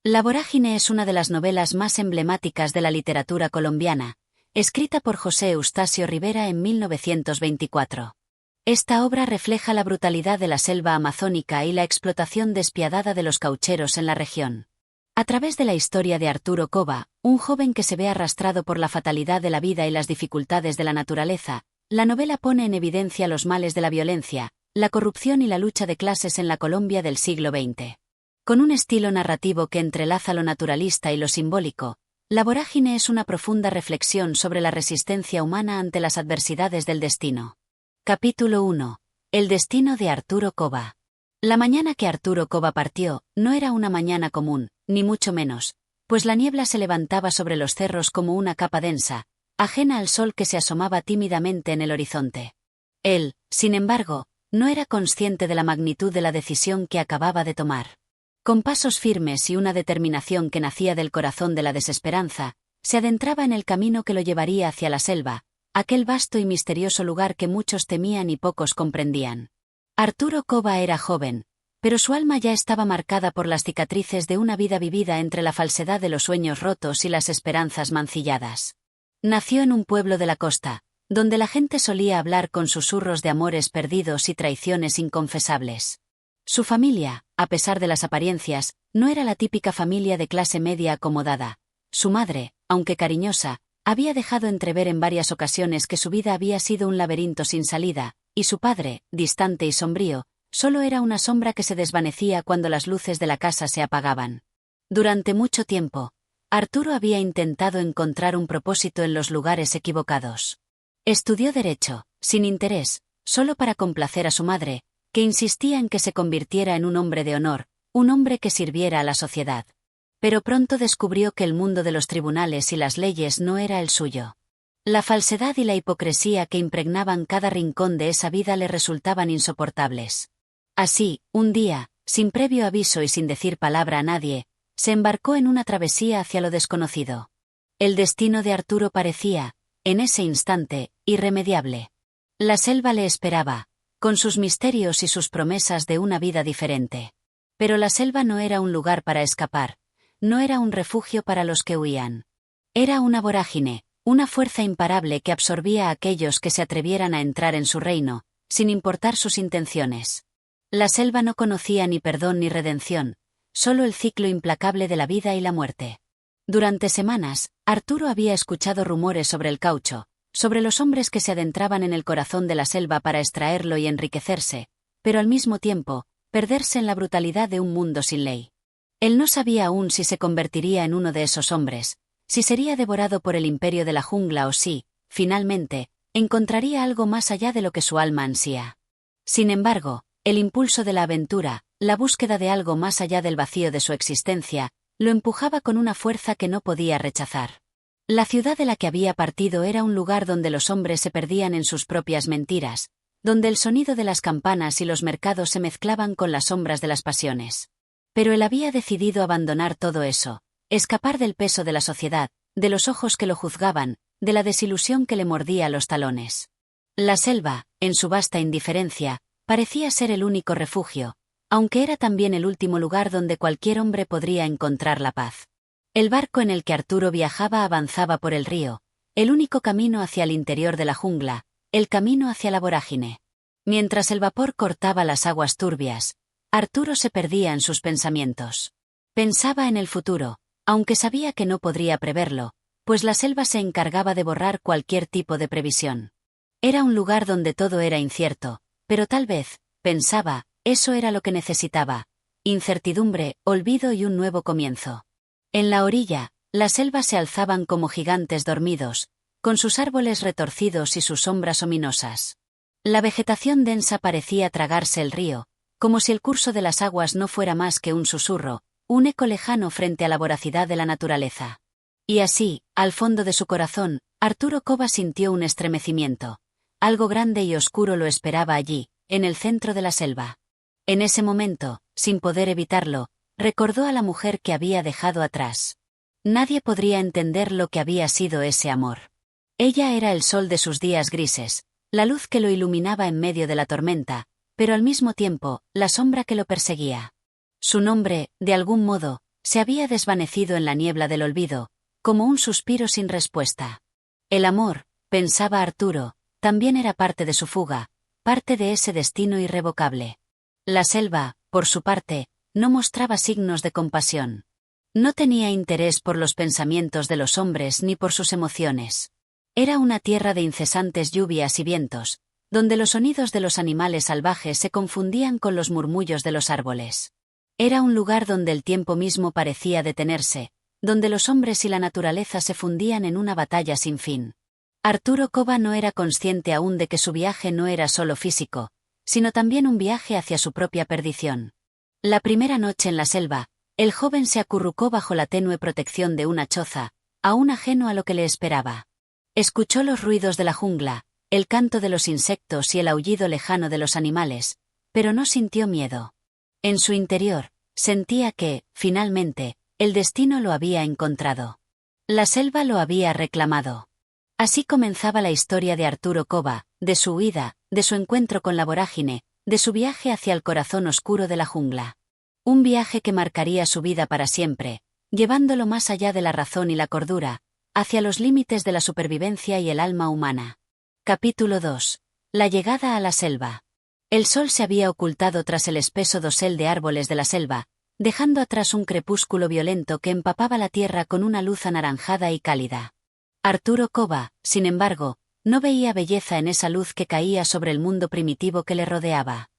La Vorágine es una de las novelas más emblemáticas de la literatura colombiana, escrita por José Eustacio Rivera en 1924. Esta obra refleja la brutalidad de la selva amazónica y la explotación despiadada de los caucheros en la región. A través de la historia de Arturo Cova, un joven que se ve arrastrado por la fatalidad de la vida y las dificultades de la naturaleza, la novela pone en evidencia los males de la violencia, la corrupción y la lucha de clases en la Colombia del siglo XX. Con un estilo narrativo que entrelaza lo naturalista y lo simbólico, La Vorágine es una profunda reflexión sobre la resistencia humana ante las adversidades del destino. Capítulo 1. El destino de Arturo Cova. La mañana que Arturo Cova partió, no era una mañana común, ni mucho menos, pues la niebla se levantaba sobre los cerros como una capa densa, ajena al sol que se asomaba tímidamente en el horizonte. Él, sin embargo, no era consciente de la magnitud de la decisión que acababa de tomar. Con pasos firmes y una determinación que nacía del corazón de la desesperanza, se adentraba en el camino que lo llevaría hacia la selva, aquel vasto y misterioso lugar que muchos temían y pocos comprendían. Arturo Cova era joven, pero su alma ya estaba marcada por las cicatrices de una vida vivida entre la falsedad de los sueños rotos y las esperanzas mancilladas. Nació en un pueblo de la costa, donde la gente solía hablar con susurros de amores perdidos y traiciones inconfesables. Su familia, a pesar de las apariencias, no era la típica familia de clase media acomodada. Su madre, aunque cariñosa, había dejado entrever en varias ocasiones que su vida había sido un laberinto sin salida, y su padre, distante y sombrío, solo era una sombra que se desvanecía cuando las luces de la casa se apagaban. Durante mucho tiempo, Arturo había intentado encontrar un propósito en los lugares equivocados. Estudió Derecho, sin interés, solo para complacer a su madre, que insistía en que se convirtiera en un hombre de honor, un hombre que sirviera a la sociedad. Pero pronto descubrió que el mundo de los tribunales y las leyes no era el suyo. La falsedad y la hipocresía que impregnaban cada rincón de esa vida le resultaban insoportables. Así, un día, sin previo aviso y sin decir palabra a nadie, se embarcó en una travesía hacia lo desconocido. El destino de Arturo parecía, en ese instante, irremediable. La selva le esperaba, con sus misterios y sus promesas de una vida diferente. Pero la selva no era un lugar para escapar, no era un refugio para los que huían. Era una vorágine, una fuerza imparable que absorbía a aquellos que se atrevieran a entrar en su reino, sin importar sus intenciones. La selva no conocía ni perdón ni redención, solo el ciclo implacable de la vida y la muerte. Durante semanas, Arturo había escuchado rumores sobre el caucho, sobre los hombres que se adentraban en el corazón de la selva para extraerlo y enriquecerse, pero al mismo tiempo, perderse en la brutalidad de un mundo sin ley. Él no sabía aún si se convertiría en uno de esos hombres, si sería devorado por el imperio de la jungla o si, finalmente, encontraría algo más allá de lo que su alma ansía. Sin embargo, el impulso de la aventura, la búsqueda de algo más allá del vacío de su existencia, lo empujaba con una fuerza que no podía rechazar. La ciudad de la que había partido era un lugar donde los hombres se perdían en sus propias mentiras, donde el sonido de las campanas y los mercados se mezclaban con las sombras de las pasiones. Pero él había decidido abandonar todo eso, escapar del peso de la sociedad, de los ojos que lo juzgaban, de la desilusión que le mordía los talones. La selva, en su vasta indiferencia, parecía ser el único refugio, aunque era también el último lugar donde cualquier hombre podría encontrar la paz. El barco en el que Arturo viajaba avanzaba por el río, el único camino hacia el interior de la jungla, el camino hacia la vorágine. Mientras el vapor cortaba las aguas turbias, Arturo se perdía en sus pensamientos. Pensaba en el futuro, aunque sabía que no podría preverlo, pues la selva se encargaba de borrar cualquier tipo de previsión. Era un lugar donde todo era incierto, pero tal vez, pensaba, eso era lo que necesitaba: incertidumbre, olvido y un nuevo comienzo. En la orilla, las selvas se alzaban como gigantes dormidos, con sus árboles retorcidos y sus sombras ominosas. La vegetación densa parecía tragarse el río, como si el curso de las aguas no fuera más que un susurro, un eco lejano frente a la voracidad de la naturaleza. Y así, al fondo de su corazón, Arturo Cova sintió un estremecimiento. Algo grande y oscuro lo esperaba allí, en el centro de la selva. En ese momento, sin poder evitarlo, recordó a la mujer que había dejado atrás. Nadie podría entender lo que había sido ese amor. Ella era el sol de sus días grises, la luz que lo iluminaba en medio de la tormenta, pero al mismo tiempo, la sombra que lo perseguía. Su nombre, de algún modo, se había desvanecido en la niebla del olvido, como un suspiro sin respuesta. El amor, pensaba Arturo, también era parte de su fuga, parte de ese destino irrevocable. La selva, por su parte, no mostraba signos de compasión. No tenía interés por los pensamientos de los hombres ni por sus emociones. Era una tierra de incesantes lluvias y vientos, donde los sonidos de los animales salvajes se confundían con los murmullos de los árboles. Era un lugar donde el tiempo mismo parecía detenerse, donde los hombres y la naturaleza se fundían en una batalla sin fin. Arturo Cova no era consciente aún de que su viaje no era solo físico, sino también un viaje hacia su propia perdición. La primera noche en la selva, el joven se acurrucó bajo la tenue protección de una choza, aún ajeno a lo que le esperaba. Escuchó los ruidos de la jungla, el canto de los insectos y el aullido lejano de los animales, pero no sintió miedo. En su interior, sentía que, finalmente, el destino lo había encontrado. La selva lo había reclamado. Así comenzaba la historia de Arturo Cova, de su huida, de su encuentro con la vorágine, de su viaje hacia el corazón oscuro de la jungla. Un viaje que marcaría su vida para siempre, llevándolo más allá de la razón y la cordura, hacia los límites de la supervivencia y el alma humana. Capítulo 2. La llegada a la selva. El sol se había ocultado tras el espeso dosel de árboles de la selva, dejando atrás un crepúsculo violento que empapaba la tierra con una luz anaranjada y cálida. Arturo Cova, sin embargo, no veía belleza en esa luz que caía sobre el mundo primitivo que le rodeaba.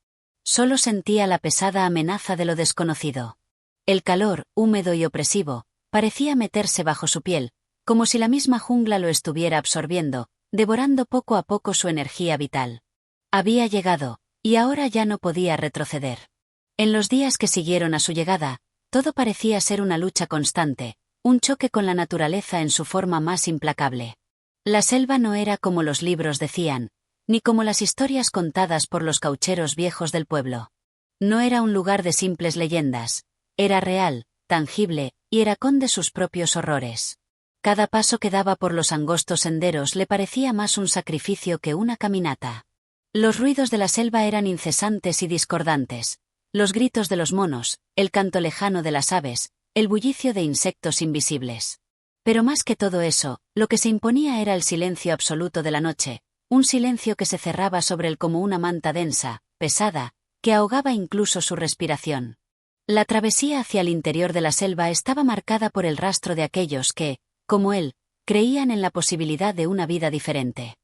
Solo sentía la pesada amenaza de lo desconocido. El calor, húmedo y opresivo, parecía meterse bajo su piel, como si la misma jungla lo estuviera absorbiendo, devorando poco a poco su energía vital. Había llegado, y ahora ya no podía retroceder. En los días que siguieron a su llegada, todo parecía ser una lucha constante, un choque con la naturaleza en su forma más implacable. La selva no era como los libros decían, ni como las historias contadas por los caucheros viejos del pueblo. No era un lugar de simples leyendas, era real, tangible, y heracón de sus propios horrores. Cada paso que daba por los angostos senderos le parecía más un sacrificio que una caminata. Los ruidos de la selva eran incesantes y discordantes. Los gritos de los monos, el canto lejano de las aves, el bullicio de insectos invisibles. Pero más que todo eso, lo que se imponía era el silencio absoluto de la noche, un silencio que se cerraba sobre él como una manta densa, pesada, que ahogaba incluso su respiración. La travesía hacia el interior de la selva estaba marcada por el rastro de aquellos que, como él, creían en la posibilidad de una vida diferente.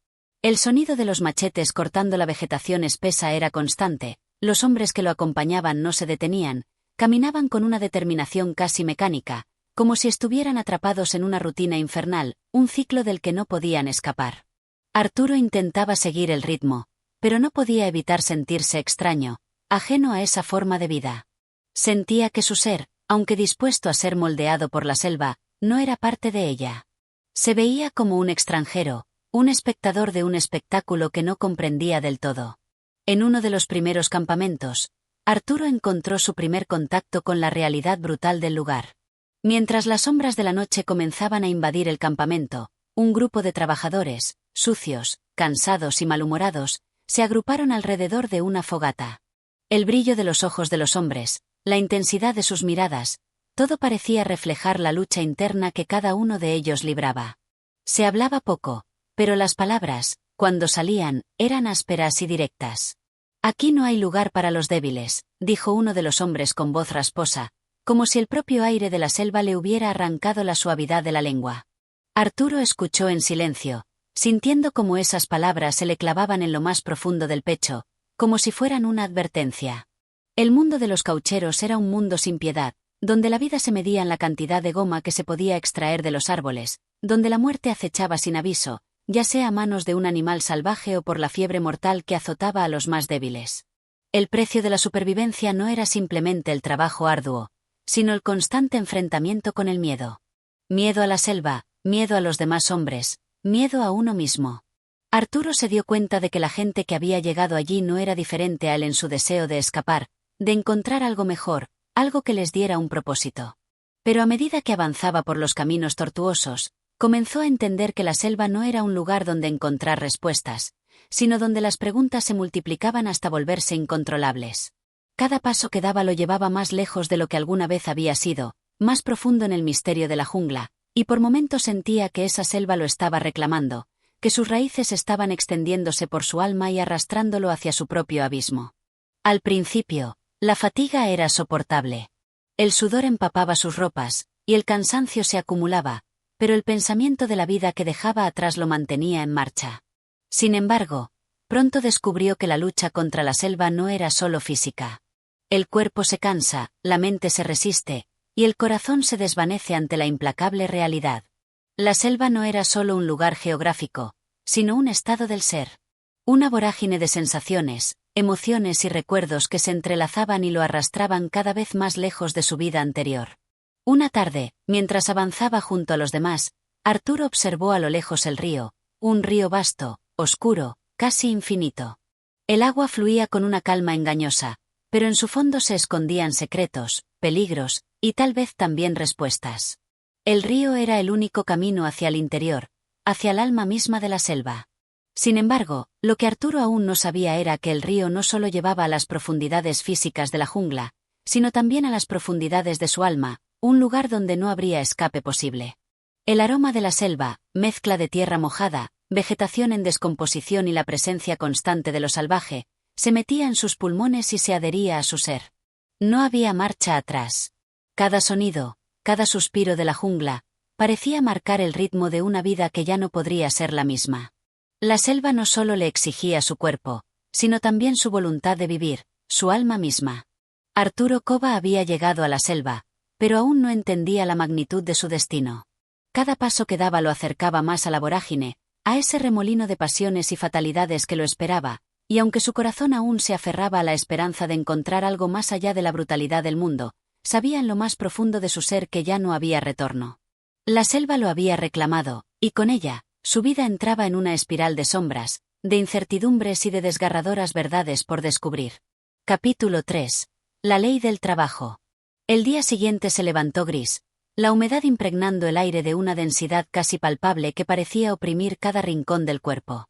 El sonido de los machetes cortando la vegetación espesa era constante, los hombres que lo acompañaban no se detenían, caminaban con una determinación casi mecánica, como si estuvieran atrapados en una rutina infernal, un ciclo del que no podían escapar. Arturo intentaba seguir el ritmo, pero no podía evitar sentirse extraño, ajeno a esa forma de vida. Sentía que su ser, aunque dispuesto a ser moldeado por la selva, no era parte de ella. Se veía como un extranjero, un espectador de un espectáculo que no comprendía del todo. En uno de los primeros campamentos, Arturo encontró su primer contacto con la realidad brutal del lugar. Mientras las sombras de la noche comenzaban a invadir el campamento, un grupo de trabajadores, sucios, cansados y malhumorados, se agruparon alrededor de una fogata. El brillo de los ojos de los hombres, la intensidad de sus miradas, todo parecía reflejar la lucha interna que cada uno de ellos libraba. Se hablaba poco, pero las palabras, cuando salían, eran ásperas y directas. «Aquí no hay lugar para los débiles», dijo uno de los hombres con voz rasposa, como si el propio aire de la selva le hubiera arrancado la suavidad de la lengua. Arturo escuchó en silencio, sintiendo cómo esas palabras se le clavaban en lo más profundo del pecho, como si fueran una advertencia. El mundo de los caucheros era un mundo sin piedad, donde la vida se medía en la cantidad de goma que se podía extraer de los árboles, donde la muerte acechaba sin aviso, ya sea a manos de un animal salvaje o por la fiebre mortal que azotaba a los más débiles. El precio de la supervivencia no era simplemente el trabajo arduo, sino el constante enfrentamiento con el miedo. Miedo a la selva, miedo a los demás hombres, miedo a uno mismo. Arturo se dio cuenta de que la gente que había llegado allí no era diferente a él en su deseo de escapar, de encontrar algo mejor, algo que les diera un propósito. Pero a medida que avanzaba por los caminos tortuosos, comenzó a entender que la selva no era un lugar donde encontrar respuestas, sino donde las preguntas se multiplicaban hasta volverse incontrolables. Cada paso que daba lo llevaba más lejos de lo que alguna vez había sido, más profundo en el misterio de la jungla, y por momentos sentía que esa selva lo estaba reclamando, que sus raíces estaban extendiéndose por su alma y arrastrándolo hacia su propio abismo. Al principio, la fatiga era soportable. El sudor empapaba sus ropas, y el cansancio se acumulaba, pero el pensamiento de la vida que dejaba atrás lo mantenía en marcha. Sin embargo, pronto descubrió que la lucha contra la selva no era solo física. El cuerpo se cansa, la mente se resiste, y el corazón se desvanece ante la implacable realidad. La selva no era solo un lugar geográfico, sino un estado del ser. Una vorágine de sensaciones, emociones y recuerdos que se entrelazaban y lo arrastraban cada vez más lejos de su vida anterior. Una tarde, mientras avanzaba junto a los demás, Arturo observó a lo lejos el río, un río vasto, oscuro, casi infinito. El agua fluía con una calma engañosa, pero en su fondo se escondían secretos, peligros, y tal vez también respuestas. El río era el único camino hacia el interior, hacia el alma misma de la selva. Sin embargo, lo que Arturo aún no sabía era que el río no solo llevaba a las profundidades físicas de la jungla, sino también a las profundidades de su alma, un lugar donde no habría escape posible. El aroma de la selva, mezcla de tierra mojada, vegetación en descomposición y la presencia constante de lo salvaje, se metía en sus pulmones y se adhería a su ser. No había marcha atrás. Cada sonido, cada suspiro de la jungla, parecía marcar el ritmo de una vida que ya no podría ser la misma. La selva no solo le exigía su cuerpo, sino también su voluntad de vivir, su alma misma. Arturo Cova había llegado a la selva, pero aún no entendía la magnitud de su destino. Cada paso que daba lo acercaba más a la vorágine, a ese remolino de pasiones y fatalidades que lo esperaba, y aunque su corazón aún se aferraba a la esperanza de encontrar algo más allá de la brutalidad del mundo, sabía en lo más profundo de su ser que ya no había retorno. La selva lo había reclamado, y con ella, su vida entraba en una espiral de sombras, de incertidumbres y de desgarradoras verdades por descubrir. Capítulo 3. La ley del trabajo. El día siguiente se levantó gris, la humedad impregnando el aire de una densidad casi palpable que parecía oprimir cada rincón del cuerpo.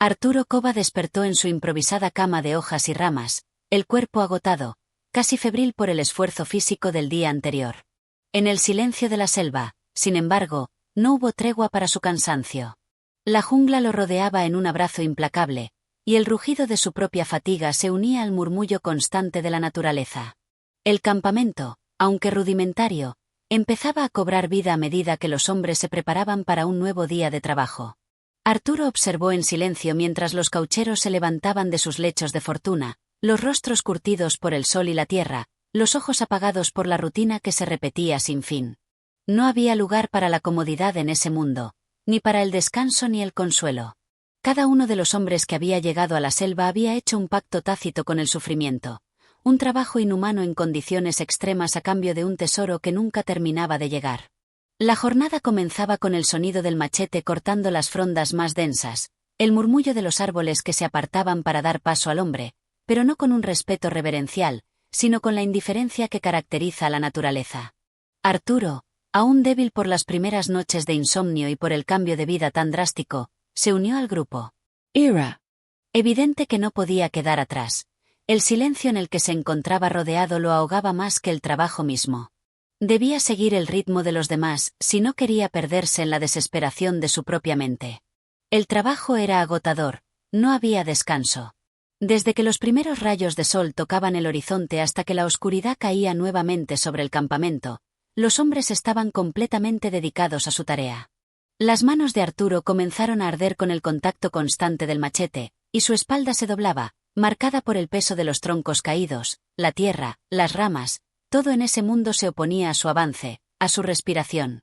Arturo Cova despertó en su improvisada cama de hojas y ramas, el cuerpo agotado, casi febril por el esfuerzo físico del día anterior. En el silencio de la selva, sin embargo, no hubo tregua para su cansancio. La jungla lo rodeaba en un abrazo implacable, y el rugido de su propia fatiga se unía al murmullo constante de la naturaleza. El campamento, aunque rudimentario, empezaba a cobrar vida a medida que los hombres se preparaban para un nuevo día de trabajo. Arturo observó en silencio mientras los caucheros se levantaban de sus lechos de fortuna, los rostros curtidos por el sol y la tierra, los ojos apagados por la rutina que se repetía sin fin. No había lugar para la comodidad en ese mundo, ni para el descanso ni el consuelo. Cada uno de los hombres que había llegado a la selva había hecho un pacto tácito con el sufrimiento, un trabajo inhumano en condiciones extremas a cambio de un tesoro que nunca terminaba de llegar. La jornada comenzaba con el sonido del machete cortando las frondas más densas, el murmullo de los árboles que se apartaban para dar paso al hombre, pero no con un respeto reverencial, sino con la indiferencia que caracteriza a la naturaleza. Arturo, aún débil por las primeras noches de insomnio y por el cambio de vida tan drástico, se unió al grupo. Era evidente que no podía quedar atrás. El silencio en el que se encontraba rodeado lo ahogaba más que el trabajo mismo. Debía seguir el ritmo de los demás si no quería perderse en la desesperación de su propia mente. El trabajo era agotador, no había descanso. Desde que los primeros rayos de sol tocaban el horizonte hasta que la oscuridad caía nuevamente sobre el campamento, los hombres estaban completamente dedicados a su tarea. Las manos de Arturo comenzaron a arder con el contacto constante del machete, y su espalda se doblaba, marcada por el peso de los troncos caídos, la tierra, las ramas, todo en ese mundo se oponía a su avance, a su respiración.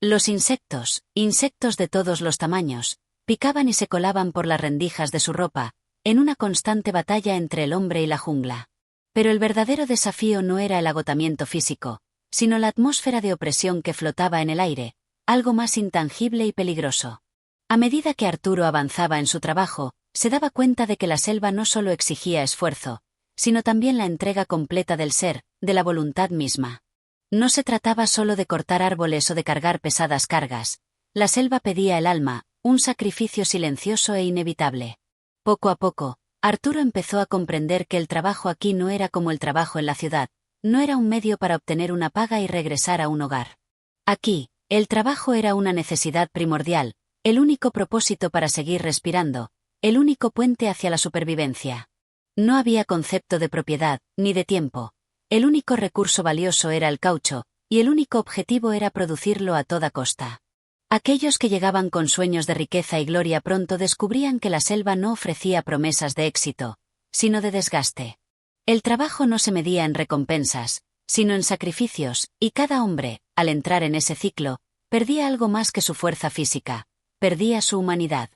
Los insectos de todos los tamaños, picaban y se colaban por las rendijas de su ropa, en una constante batalla entre el hombre y la jungla. Pero el verdadero desafío no era el agotamiento físico, sino la atmósfera de opresión que flotaba en el aire, algo más intangible y peligroso. A medida que Arturo avanzaba en su trabajo, se daba cuenta de que la selva no solo exigía esfuerzo, sino también la entrega completa del ser, de la voluntad misma. No se trataba solo de cortar árboles o de cargar pesadas cargas. La selva pedía el alma, un sacrificio silencioso e inevitable. Poco a poco, Arturo empezó a comprender que el trabajo aquí no era como el trabajo en la ciudad, no era un medio para obtener una paga y regresar a un hogar. Aquí, el trabajo era una necesidad primordial, el único propósito para seguir respirando, el único puente hacia la supervivencia. No había concepto de propiedad, ni de tiempo. El único recurso valioso era el caucho, y el único objetivo era producirlo a toda costa. Aquellos que llegaban con sueños de riqueza y gloria pronto descubrían que la selva no ofrecía promesas de éxito, sino de desgaste. El trabajo no se medía en recompensas, sino en sacrificios, y cada hombre, al entrar en ese ciclo, perdía algo más que su fuerza física, perdía su humanidad.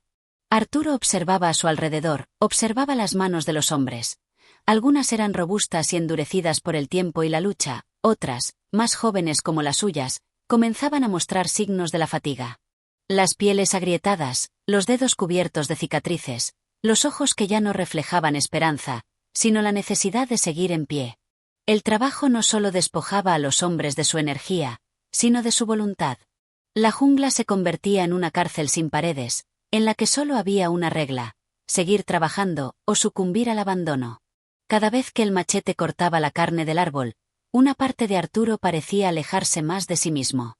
Arturo observaba a su alrededor, observaba las manos de los hombres. Algunas eran robustas y endurecidas por el tiempo y la lucha, otras, más jóvenes como las suyas, comenzaban a mostrar signos de la fatiga. Las pieles agrietadas, los dedos cubiertos de cicatrices, los ojos que ya no reflejaban esperanza, sino la necesidad de seguir en pie. El trabajo no solo despojaba a los hombres de su energía, sino de su voluntad. La jungla se convertía en una cárcel sin paredes, en la que solo había una regla: seguir trabajando o sucumbir al abandono. Cada vez que el machete cortaba la carne del árbol, una parte de Arturo parecía alejarse más de sí mismo.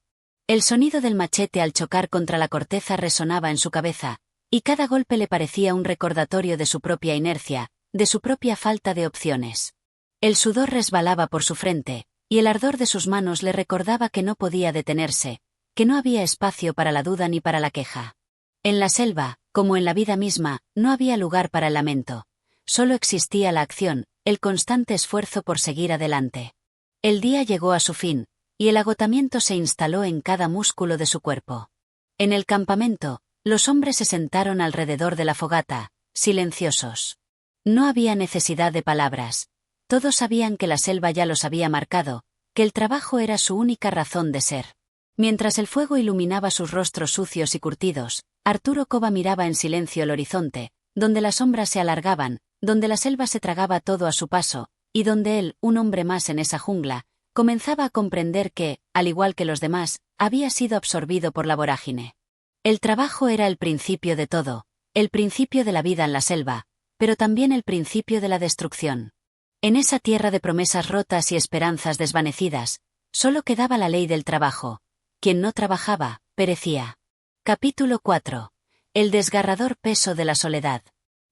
El sonido del machete al chocar contra la corteza resonaba en su cabeza, y cada golpe le parecía un recordatorio de su propia inercia, de su propia falta de opciones. El sudor resbalaba por su frente, y el ardor de sus manos le recordaba que no podía detenerse, que no había espacio para la duda ni para la queja. En la selva, como en la vida misma, no había lugar para el lamento. Solo existía la acción, el constante esfuerzo por seguir adelante. El día llegó a su fin, y el agotamiento se instaló en cada músculo de su cuerpo. En el campamento, los hombres se sentaron alrededor de la fogata, silenciosos. No había necesidad de palabras. Todos sabían que la selva ya los había marcado, que el trabajo era su única razón de ser. Mientras el fuego iluminaba sus rostros sucios y curtidos, Arturo Cova miraba en silencio el horizonte, donde las sombras se alargaban, donde la selva se tragaba todo a su paso, y donde él, un hombre más en esa jungla, comenzaba a comprender que, al igual que los demás, había sido absorbido por la vorágine. El trabajo era el principio de todo, el principio de la vida en la selva, pero también el principio de la destrucción. En esa tierra de promesas rotas y esperanzas desvanecidas, solo quedaba la ley del trabajo. Quien no trabajaba, perecía. Capítulo 4. El desgarrador peso de la soledad.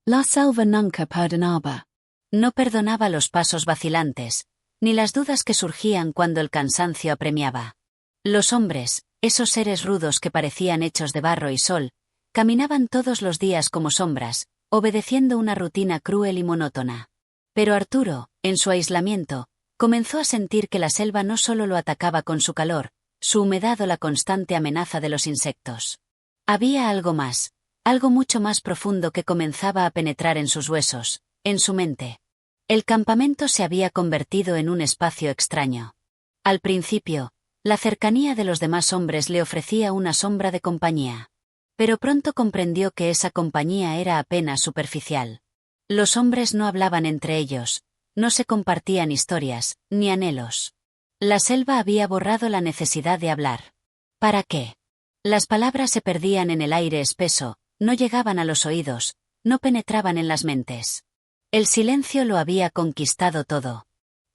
La selva nunca perdonaba. No perdonaba los pasos vacilantes, ni las dudas que surgían cuando el cansancio apremiaba. Los hombres, esos seres rudos que parecían hechos de barro y sol, caminaban todos los días como sombras, obedeciendo una rutina cruel y monótona. Pero Arturo, en su aislamiento, comenzó a sentir que la selva no solo lo atacaba con su calor, su humedad o la constante amenaza de los insectos. Había algo más, algo mucho más profundo que comenzaba a penetrar en sus huesos, en su mente. El campamento se había convertido en un espacio extraño. Al principio, la cercanía de los demás hombres le ofrecía una sombra de compañía. Pero pronto comprendió que esa compañía era apenas superficial. Los hombres no hablaban entre ellos, no se compartían historias, ni anhelos. La selva había borrado la necesidad de hablar. ¿Para qué? Las palabras se perdían en el aire espeso, no llegaban a los oídos, no penetraban en las mentes. El silencio lo había conquistado todo.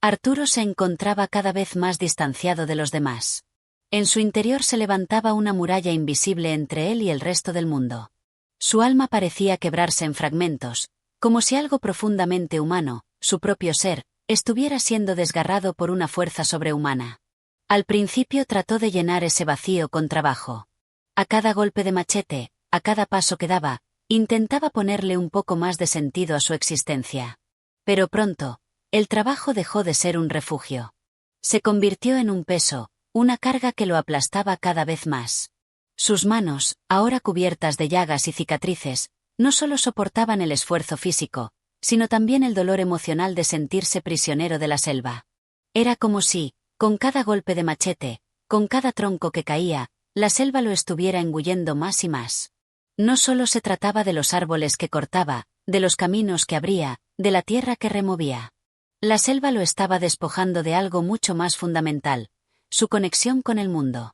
Arturo se encontraba cada vez más distanciado de los demás. En su interior se levantaba una muralla invisible entre él y el resto del mundo. Su alma parecía quebrarse en fragmentos, como si algo profundamente humano, su propio ser, estuviera siendo desgarrado por una fuerza sobrehumana. Al principio trató de llenar ese vacío con trabajo. A cada golpe de machete, a cada paso que daba, intentaba ponerle un poco más de sentido a su existencia. Pero pronto, el trabajo dejó de ser un refugio. Se convirtió en un peso, una carga que lo aplastaba cada vez más. Sus manos, ahora cubiertas de llagas y cicatrices, no solo soportaban el esfuerzo físico, sino también el dolor emocional de sentirse prisionero de la selva. Era como si, con cada golpe de machete, con cada tronco que caía, la selva lo estuviera engullendo más y más. No solo se trataba de los árboles que cortaba, de los caminos que abría, de la tierra que removía. La selva lo estaba despojando de algo mucho más fundamental, su conexión con el mundo.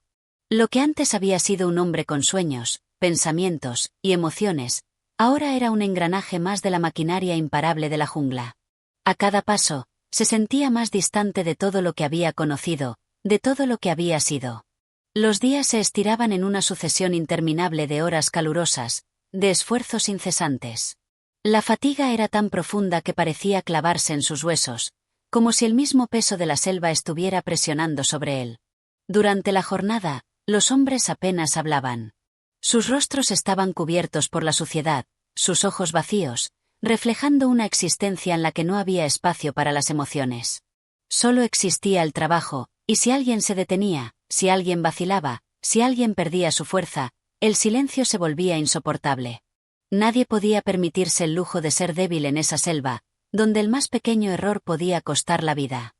Lo que antes había sido un hombre con sueños, pensamientos y emociones, ahora era un engranaje más de la maquinaria imparable de la jungla. A cada paso, Se sentía más distante de todo lo que había conocido, de todo lo que había sido. Los días se estiraban en una sucesión interminable de horas calurosas, de esfuerzos incesantes. La fatiga era tan profunda que parecía clavarse en sus huesos, como si el mismo peso de la selva estuviera presionando sobre él. Durante la jornada, los hombres apenas hablaban. Sus rostros estaban cubiertos por la suciedad, sus ojos vacíos, reflejando una existencia en la que no había espacio para las emociones. Solo existía el trabajo, y si alguien se detenía, si alguien vacilaba, si alguien perdía su fuerza, el silencio se volvía insoportable. Nadie podía permitirse el lujo de ser débil en esa selva, donde el más pequeño error podía costar la vida.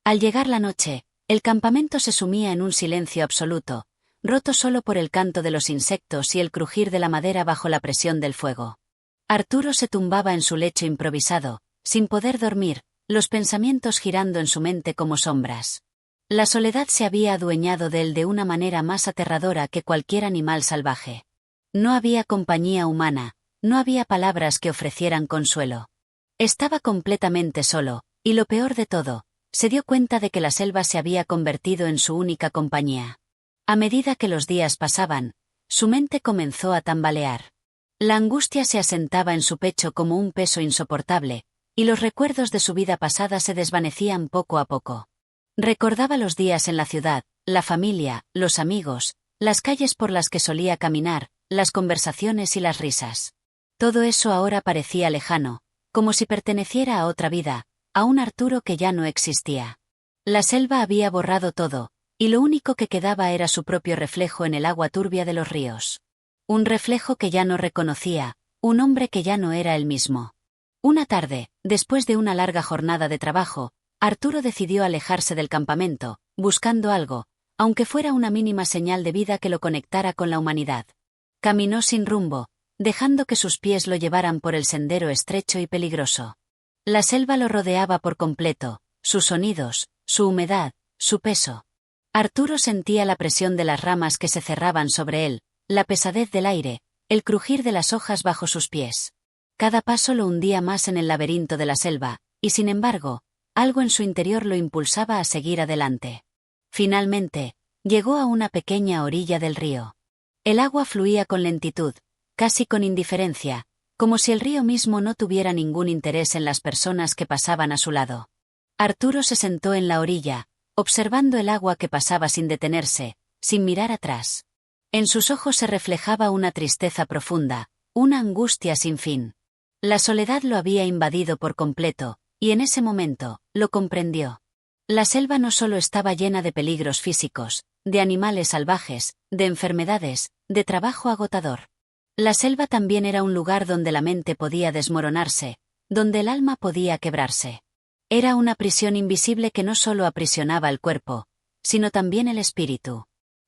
Al llegar la noche, el campamento se sumía en un silencio absoluto, roto solo por el canto de los insectos y el crujir de la madera bajo la presión del fuego. Arturo se tumbaba en su lecho improvisado, sin poder dormir, los pensamientos girando en su mente como sombras. La soledad se había adueñado de él de una manera más aterradora que cualquier animal salvaje. No había compañía humana, no había palabras que ofrecieran consuelo. Estaba completamente solo, y lo peor de todo, se dio cuenta de que la selva se había convertido en su única compañía. A medida que los días pasaban, su mente comenzó a tambalear. La angustia se asentaba en su pecho como un peso insoportable, y los recuerdos de su vida pasada se desvanecían poco a poco. Recordaba los días en la ciudad, la familia, los amigos, las calles por las que solía caminar, las conversaciones y las risas. Todo eso ahora parecía lejano, como si perteneciera a otra vida, a un Arturo que ya no existía. La selva había borrado todo, y lo único que quedaba era su propio reflejo en el agua turbia de los ríos. Un reflejo que ya no reconocía, un hombre que ya no era el mismo. Una tarde, después de una larga jornada de trabajo, Arturo decidió alejarse del campamento, buscando algo, aunque fuera una mínima señal de vida que lo conectara con la humanidad. Caminó sin rumbo, dejando que sus pies lo llevaran por el sendero estrecho y peligroso. La selva lo rodeaba por completo, sus sonidos, su humedad, su peso. Arturo sentía la presión de las ramas que se cerraban sobre él, la pesadez del aire, el crujir de las hojas bajo sus pies. Cada paso lo hundía más en el laberinto de la selva, y sin embargo, algo en su interior lo impulsaba a seguir adelante. Finalmente, llegó a una pequeña orilla del río. El agua fluía con lentitud, casi con indiferencia, como si el río mismo no tuviera ningún interés en las personas que pasaban a su lado. Arturo se sentó en la orilla, observando el agua que pasaba sin detenerse, sin mirar atrás. En sus ojos se reflejaba una tristeza profunda, una angustia sin fin. La soledad lo había invadido por completo, y en ese momento, lo comprendió. La selva no solo estaba llena de peligros físicos, de animales salvajes, de enfermedades, de trabajo agotador. La selva también era un lugar donde la mente podía desmoronarse, donde el alma podía quebrarse. Era una prisión invisible que no solo aprisionaba el cuerpo, sino también el espíritu.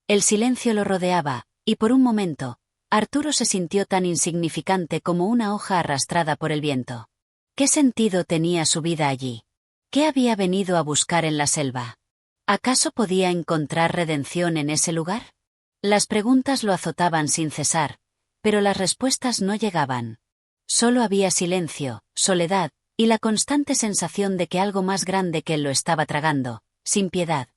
El silencio lo rodeaba, y por un momento, Arturo se sintió tan insignificante como una hoja arrastrada por el viento. ¿Qué sentido tenía su vida allí? ¿Qué había venido a buscar en la selva? ¿Acaso podía encontrar redención en ese lugar? Las preguntas lo azotaban sin cesar, pero las respuestas no llegaban. Solo había silencio, soledad, y la constante sensación de que algo más grande que él lo estaba tragando, sin piedad.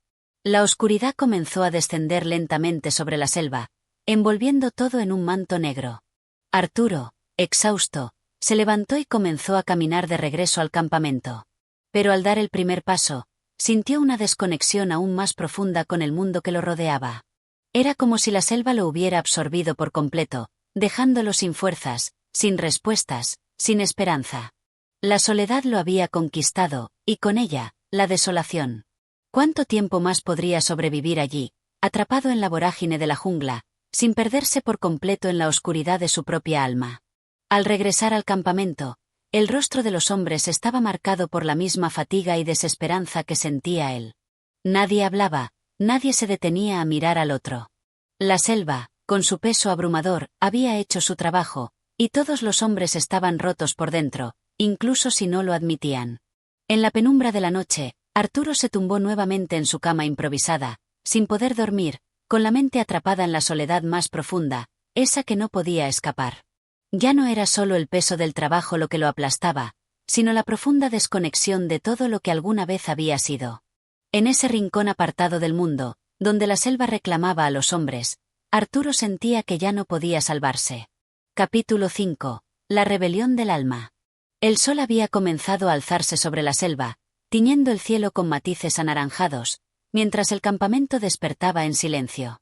La oscuridad comenzó a descender lentamente sobre la selva, envolviendo todo en un manto negro. Arturo, exhausto, se levantó y comenzó a caminar de regreso al campamento. Pero al dar el primer paso, sintió una desconexión aún más profunda con el mundo que lo rodeaba. Era como si la selva lo hubiera absorbido por completo, dejándolo sin fuerzas, sin respuestas, sin esperanza. La soledad lo había conquistado, y con ella, la desolación. ¿Cuánto tiempo más podría sobrevivir allí, atrapado en la vorágine de la jungla, sin perderse por completo en la oscuridad de su propia alma? Al regresar al campamento, el rostro de los hombres estaba marcado por la misma fatiga y desesperanza que sentía él. Nadie hablaba, nadie se detenía a mirar al otro. La selva, con su peso abrumador, había hecho su trabajo, y todos los hombres estaban rotos por dentro, incluso si no lo admitían. En la penumbra de la noche, Arturo se tumbó nuevamente en su cama improvisada, sin poder dormir, con la mente atrapada en la soledad más profunda, esa que no podía escapar. Ya no era solo el peso del trabajo lo que lo aplastaba, sino la profunda desconexión de todo lo que alguna vez había sido. En ese rincón apartado del mundo, donde la selva reclamaba a los hombres, Arturo sentía que ya no podía salvarse. Capítulo 5. La rebelión del alma. El sol había comenzado a alzarse sobre la selva, tiñendo el cielo con matices anaranjados, mientras el campamento despertaba en silencio.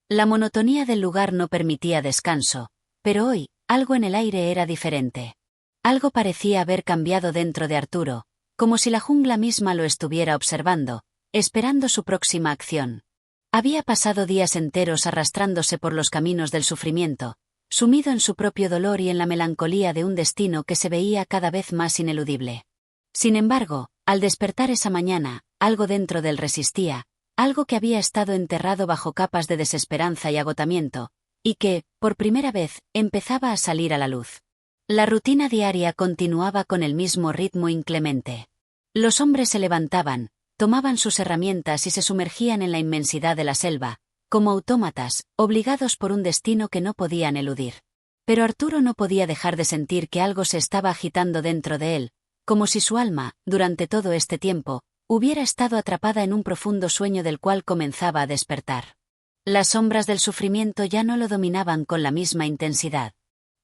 La monotonía del lugar no permitía descanso, pero hoy, algo en el aire era diferente. Algo parecía haber cambiado dentro de Arturo, como si la jungla misma lo estuviera observando, esperando su próxima acción. Había pasado días enteros arrastrándose por los caminos del sufrimiento, sumido en su propio dolor y en la melancolía de un destino que se veía cada vez más ineludible. Sin embargo, al despertar esa mañana, algo dentro de él resistía, algo que había estado enterrado bajo capas de desesperanza y agotamiento, y que, por primera vez, empezaba a salir a la luz. La rutina diaria continuaba con el mismo ritmo inclemente. Los hombres se levantaban, tomaban sus herramientas y se sumergían en la inmensidad de la selva, como autómatas, obligados por un destino que no podían eludir. Pero Arturo no podía dejar de sentir que algo se estaba agitando dentro de él, como si su alma, durante todo este tiempo, hubiera estado atrapada en un profundo sueño del cual comenzaba a despertar. Las sombras del sufrimiento ya no lo dominaban con la misma intensidad.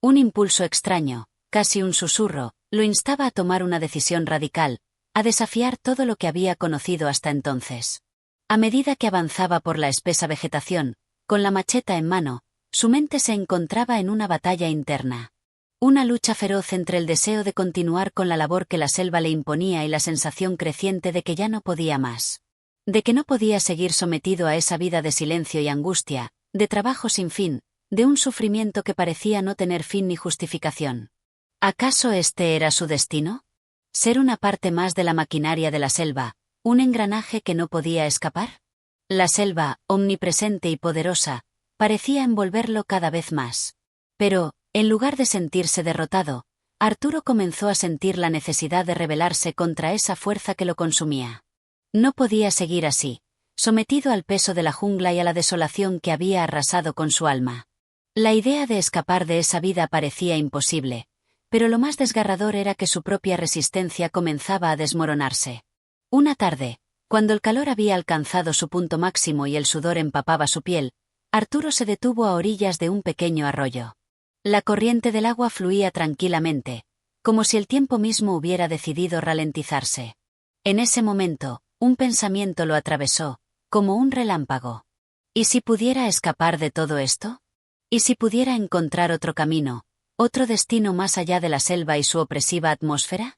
Un impulso extraño, casi un susurro, lo instaba a tomar una decisión radical, a desafiar todo lo que había conocido hasta entonces. A medida que avanzaba por la espesa vegetación, con la macheta en mano, su mente se encontraba en una batalla interna. Una lucha feroz entre el deseo de continuar con la labor que la selva le imponía y la sensación creciente de que ya no podía más. De que no podía seguir sometido a esa vida de silencio y angustia, de trabajo sin fin, de un sufrimiento que parecía no tener fin ni justificación. ¿Acaso este era su destino? ¿Ser una parte más de la maquinaria de la selva, un engranaje que no podía escapar? La selva, omnipresente y poderosa, parecía envolverlo cada vez más. Pero, en lugar de sentirse derrotado, Arturo comenzó a sentir la necesidad de rebelarse contra esa fuerza que lo consumía. No podía seguir así, sometido al peso de la jungla y a la desolación que había arrasado con su alma. La idea de escapar de esa vida parecía imposible, pero lo más desgarrador era que su propia resistencia comenzaba a desmoronarse. Una tarde, cuando el calor había alcanzado su punto máximo y el sudor empapaba su piel, Arturo se detuvo a orillas de un pequeño arroyo. La corriente del agua fluía tranquilamente, como si el tiempo mismo hubiera decidido ralentizarse. En ese momento, un pensamiento lo atravesó, como un relámpago. ¿Y si pudiera escapar de todo esto? ¿Y si pudiera encontrar otro camino, otro destino más allá de la selva y su opresiva atmósfera?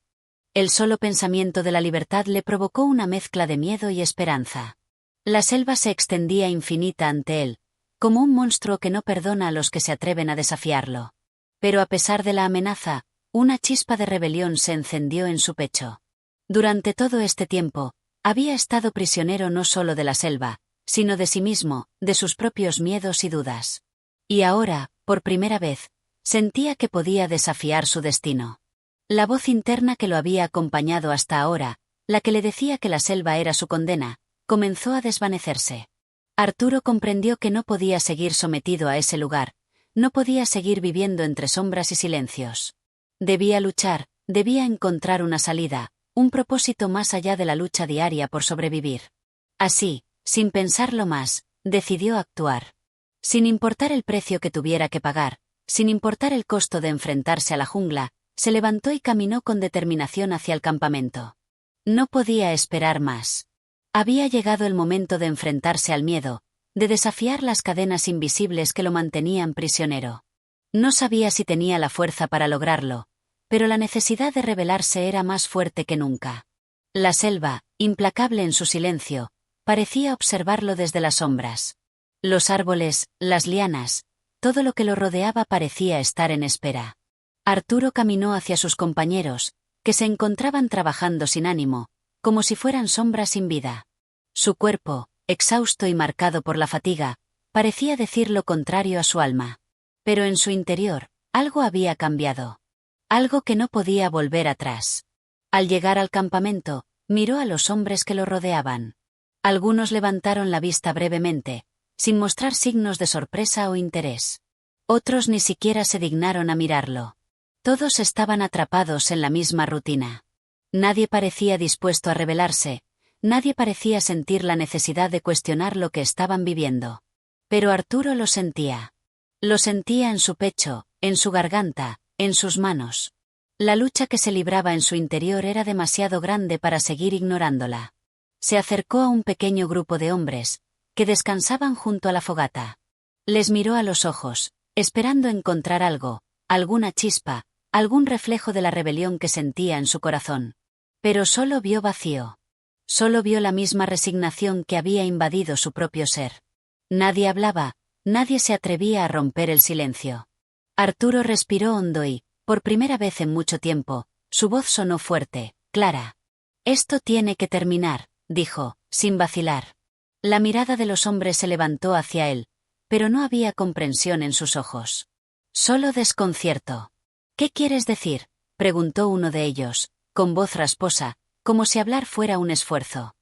El solo pensamiento de la libertad le provocó una mezcla de miedo y esperanza. La selva se extendía infinita ante él, como un monstruo que no perdona a los que se atreven a desafiarlo. Pero a pesar de la amenaza, una chispa de rebelión se encendió en su pecho. Durante todo este tiempo, había estado prisionero no solo de la selva, sino de sí mismo, de sus propios miedos y dudas. Y ahora, por primera vez, sentía que podía desafiar su destino. La voz interna que lo había acompañado hasta ahora, la que le decía que la selva era su condena, comenzó a desvanecerse. Arturo comprendió que no podía seguir sometido a ese lugar, no podía seguir viviendo entre sombras y silencios. Debía luchar, debía encontrar una salida, un propósito más allá de la lucha diaria por sobrevivir. Así, sin pensarlo más, decidió actuar. Sin importar el precio que tuviera que pagar, sin importar el costo de enfrentarse a la jungla, se levantó y caminó con determinación hacia el campamento. No podía esperar más. Había llegado el momento de enfrentarse al miedo, de desafiar las cadenas invisibles que lo mantenían prisionero. No sabía si tenía la fuerza para lograrlo, pero la necesidad de rebelarse era más fuerte que nunca. La selva, implacable en su silencio, parecía observarlo desde las sombras. Los árboles, las lianas, todo lo que lo rodeaba parecía estar en espera. Arturo caminó hacia sus compañeros, que se encontraban trabajando sin ánimo, como si fueran sombras sin vida. Su cuerpo, exhausto y marcado por la fatiga, parecía decir lo contrario a su alma. Pero en su interior, algo había cambiado. Algo que no podía volver atrás. Al llegar al campamento, miró a los hombres que lo rodeaban. Algunos levantaron la vista brevemente, sin mostrar signos de sorpresa o interés. Otros ni siquiera se dignaron a mirarlo. Todos estaban atrapados en la misma rutina. Nadie parecía dispuesto a rebelarse, nadie parecía sentir la necesidad de cuestionar lo que estaban viviendo. Pero Arturo lo sentía. Lo sentía en su pecho, en su garganta, en sus manos. La lucha que se libraba en su interior era demasiado grande para seguir ignorándola. Se acercó a un pequeño grupo de hombres, que descansaban junto a la fogata. Les miró a los ojos, esperando encontrar algo, alguna chispa, algún reflejo de la rebelión que sentía en su corazón. Pero solo vio vacío. Solo vio la misma resignación que había invadido su propio ser. Nadie hablaba, nadie se atrevía a romper el silencio. Arturo respiró hondo y, por primera vez en mucho tiempo, su voz sonó fuerte, clara. «Esto tiene que terminar», dijo, sin vacilar. La mirada de los hombres se levantó hacia él, pero no había comprensión en sus ojos. Solo desconcierto. «¿Qué quieres decir?», preguntó uno de ellos, con voz rasposa, como si hablar fuera un esfuerzo.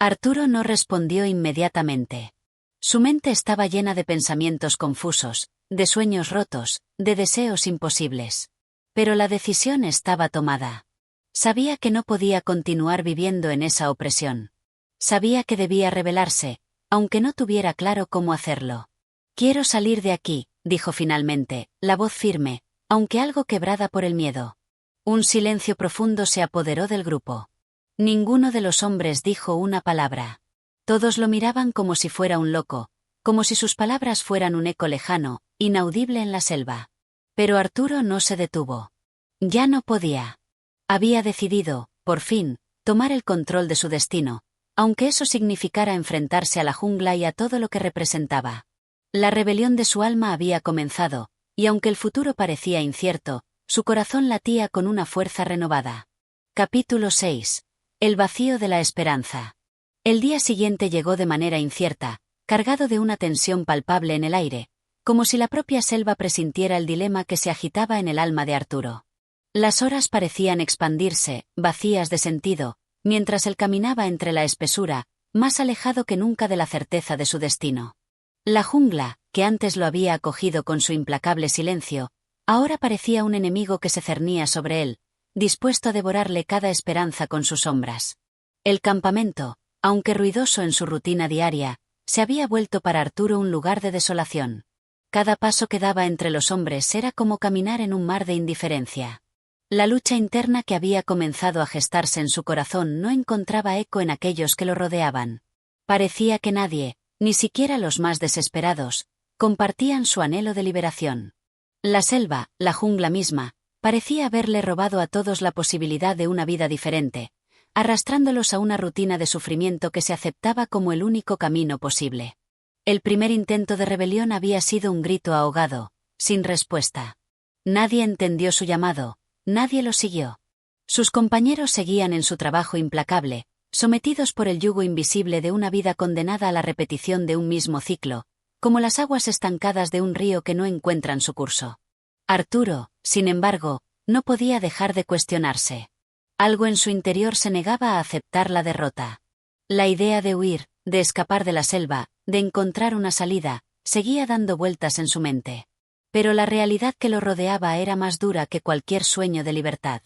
Arturo no respondió inmediatamente. Su mente estaba llena de pensamientos confusos, de sueños rotos, de deseos imposibles. Pero la decisión estaba tomada. Sabía que no podía continuar viviendo en esa opresión. Sabía que debía rebelarse, aunque no tuviera claro cómo hacerlo. «Quiero salir de aquí», dijo finalmente, la voz firme, aunque algo quebrada por el miedo. Un silencio profundo se apoderó del grupo. Ninguno de los hombres dijo una palabra. Todos lo miraban como si fuera un loco, como si sus palabras fueran un eco lejano, inaudible en la selva. Pero Arturo no se detuvo. Ya no podía. Había decidido, por fin, tomar el control de su destino, aunque eso significara enfrentarse a la jungla y a todo lo que representaba. La rebelión de su alma había comenzado, y aunque el futuro parecía incierto, su corazón latía con una fuerza renovada. Capítulo 6. El vacío de la esperanza. El día siguiente llegó de manera incierta, cargado de una tensión palpable en el aire, como si la propia selva presintiera el dilema que se agitaba en el alma de Arturo. Las horas parecían expandirse, vacías de sentido, mientras él caminaba entre la espesura, más alejado que nunca de la certeza de su destino. La jungla, que antes lo había acogido con su implacable silencio, ahora parecía un enemigo que se cernía sobre él, dispuesto a devorarle cada esperanza con sus sombras. El campamento, aunque ruidoso en su rutina diaria, se había vuelto para Arturo un lugar de desolación. Cada paso que daba entre los hombres era como caminar en un mar de indiferencia. La lucha interna que había comenzado a gestarse en su corazón no encontraba eco en aquellos que lo rodeaban. Parecía que nadie, ni siquiera los más desesperados, compartían su anhelo de liberación. La selva, la jungla misma, parecía haberle robado a todos la posibilidad de una vida diferente, arrastrándolos a una rutina de sufrimiento que se aceptaba como el único camino posible. El primer intento de rebelión había sido un grito ahogado, sin respuesta. Nadie entendió su llamado, nadie lo siguió. Sus compañeros seguían en su trabajo implacable, sometidos por el yugo invisible de una vida condenada a la repetición de un mismo ciclo, como las aguas estancadas de un río que no encuentran su curso. Arturo, sin embargo, no podía dejar de cuestionarse. Algo en su interior se negaba a aceptar la derrota. La idea de huir, de escapar de la selva, de encontrar una salida, seguía dando vueltas en su mente. Pero la realidad que lo rodeaba era más dura que cualquier sueño de libertad.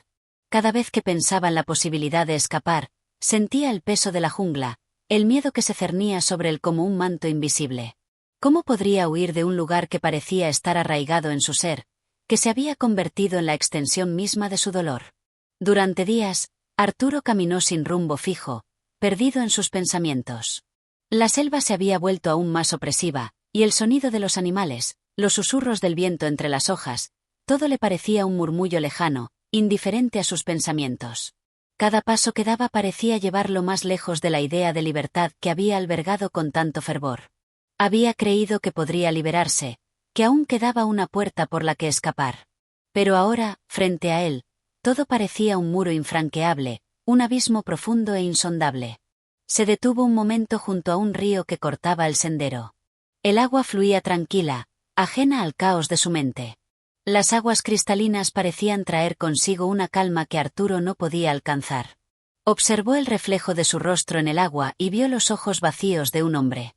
Cada vez que pensaba en la posibilidad de escapar, sentía el peso de la jungla, el miedo que se cernía sobre él como un manto invisible. ¿Cómo podría huir de un lugar que parecía estar arraigado en su ser, que se había convertido en la extensión misma de su dolor? Durante días, Arturo caminó sin rumbo fijo, perdido en sus pensamientos. La selva se había vuelto aún más opresiva, y el sonido de los animales, los susurros del viento entre las hojas, todo le parecía un murmullo lejano, indiferente a sus pensamientos. Cada paso que daba parecía llevarlo más lejos de la idea de libertad que había albergado con tanto fervor. Había creído que podría liberarse, que aún quedaba una puerta por la que escapar. Pero ahora, frente a él, todo parecía un muro infranqueable, un abismo profundo e insondable. Se detuvo un momento junto a un río que cortaba el sendero. El agua fluía tranquila, ajena al caos de su mente. Las aguas cristalinas parecían traer consigo una calma que Arturo no podía alcanzar. Observó el reflejo de su rostro en el agua y vio los ojos vacíos de un hombre.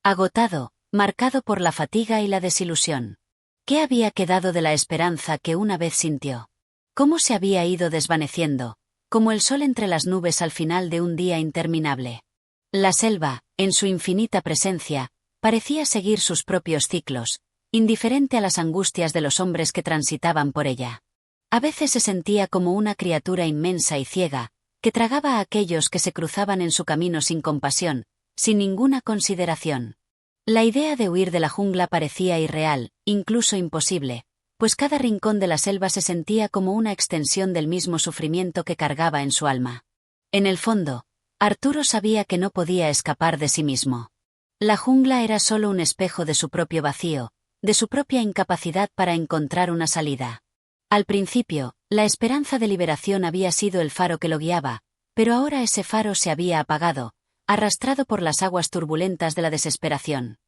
Agotado, marcado por la fatiga y la desilusión. ¿Qué había quedado de la esperanza que una vez sintió? Cómo se había ido desvaneciendo, como el sol entre las nubes al final de un día interminable. La selva, en su infinita presencia, parecía seguir sus propios ciclos, indiferente a las angustias de los hombres que transitaban por ella. A veces se sentía como una criatura inmensa y ciega, que tragaba a aquellos que se cruzaban en su camino sin compasión, sin ninguna consideración. La idea de huir de la jungla parecía irreal, incluso imposible, pues cada rincón de la selva se sentía como una extensión del mismo sufrimiento que cargaba en su alma. En el fondo, Arturo sabía que no podía escapar de sí mismo. La jungla era solo un espejo de su propio vacío, de su propia incapacidad para encontrar una salida. Al principio, la esperanza de liberación había sido el faro que lo guiaba, pero ahora ese faro se había apagado, arrastrado por las aguas turbulentas de la desesperación.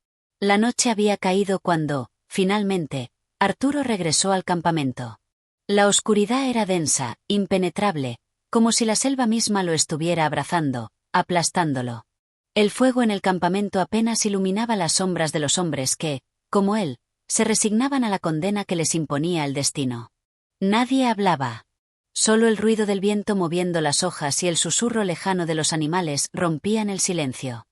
La noche había caído cuando, finalmente, Arturo regresó al campamento. La oscuridad era densa, impenetrable, como si la selva misma lo estuviera abrazando, aplastándolo. El fuego en el campamento apenas iluminaba las sombras de los hombres que, como él, se resignaban a la condena que les imponía el destino. Nadie hablaba. Solo el ruido del viento moviendo las hojas y el susurro lejano de los animales rompían el silencio.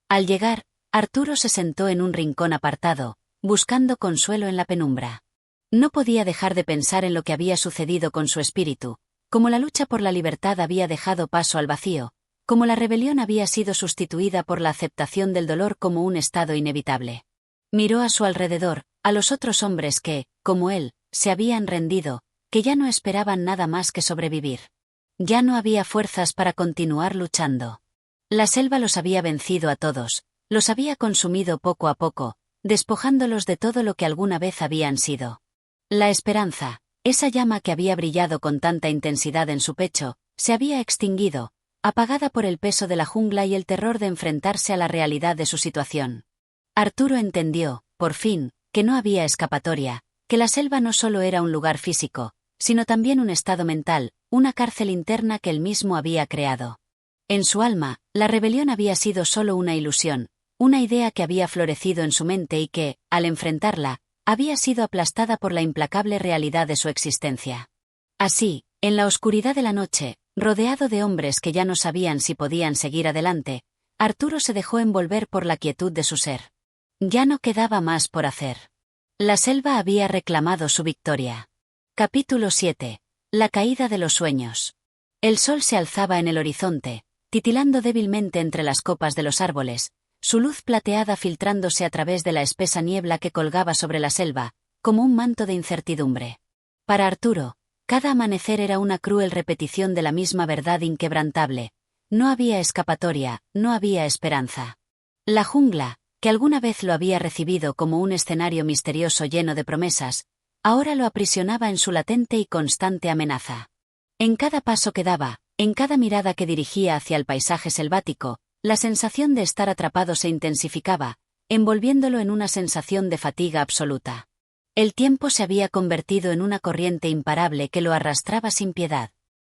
Al llegar, Arturo se sentó en un rincón apartado, buscando consuelo en la penumbra. No podía dejar de pensar en lo que había sucedido con su espíritu, como la lucha por la libertad había dejado paso al vacío, como la rebelión había sido sustituida por la aceptación del dolor como un estado inevitable. Miró a su alrededor, a los otros hombres que, como él, se habían rendido, que ya no esperaban nada más que sobrevivir. Ya no había fuerzas para continuar luchando. La selva los había vencido a todos, los había consumido poco a poco, despojándolos de todo lo que alguna vez habían sido. La esperanza, esa llama que había brillado con tanta intensidad en su pecho, se había extinguido, apagada por el peso de la jungla y el terror de enfrentarse a la realidad de su situación. Arturo entendió, por fin, que no había escapatoria, que la selva no solo era un lugar físico, sino también un estado mental, una cárcel interna que él mismo había creado. En su alma, la rebelión había sido solo una ilusión, una idea que había florecido en su mente y que, al enfrentarla, había sido aplastada por la implacable realidad de su existencia. Así, en la oscuridad de la noche, rodeado de hombres que ya no sabían si podían seguir adelante, Arturo se dejó envolver por la quietud de su ser. Ya no quedaba más por hacer. La selva había reclamado su victoria. Capítulo 7. La caída de los sueños. El sol se alzaba en el horizonte, titilando débilmente entre las copas de los árboles, su luz plateada filtrándose a través de la espesa niebla que colgaba sobre la selva, como un manto de incertidumbre. Para Arturo, cada amanecer era una cruel repetición de la misma verdad inquebrantable. No había escapatoria, no había esperanza. La jungla, que alguna vez lo había recibido como un escenario misterioso lleno de promesas, ahora lo aprisionaba en su latente y constante amenaza. En cada paso que daba, en cada mirada que dirigía hacia el paisaje selvático, la sensación de estar atrapado se intensificaba, envolviéndolo en una sensación de fatiga absoluta. El tiempo se había convertido en una corriente imparable que lo arrastraba sin piedad.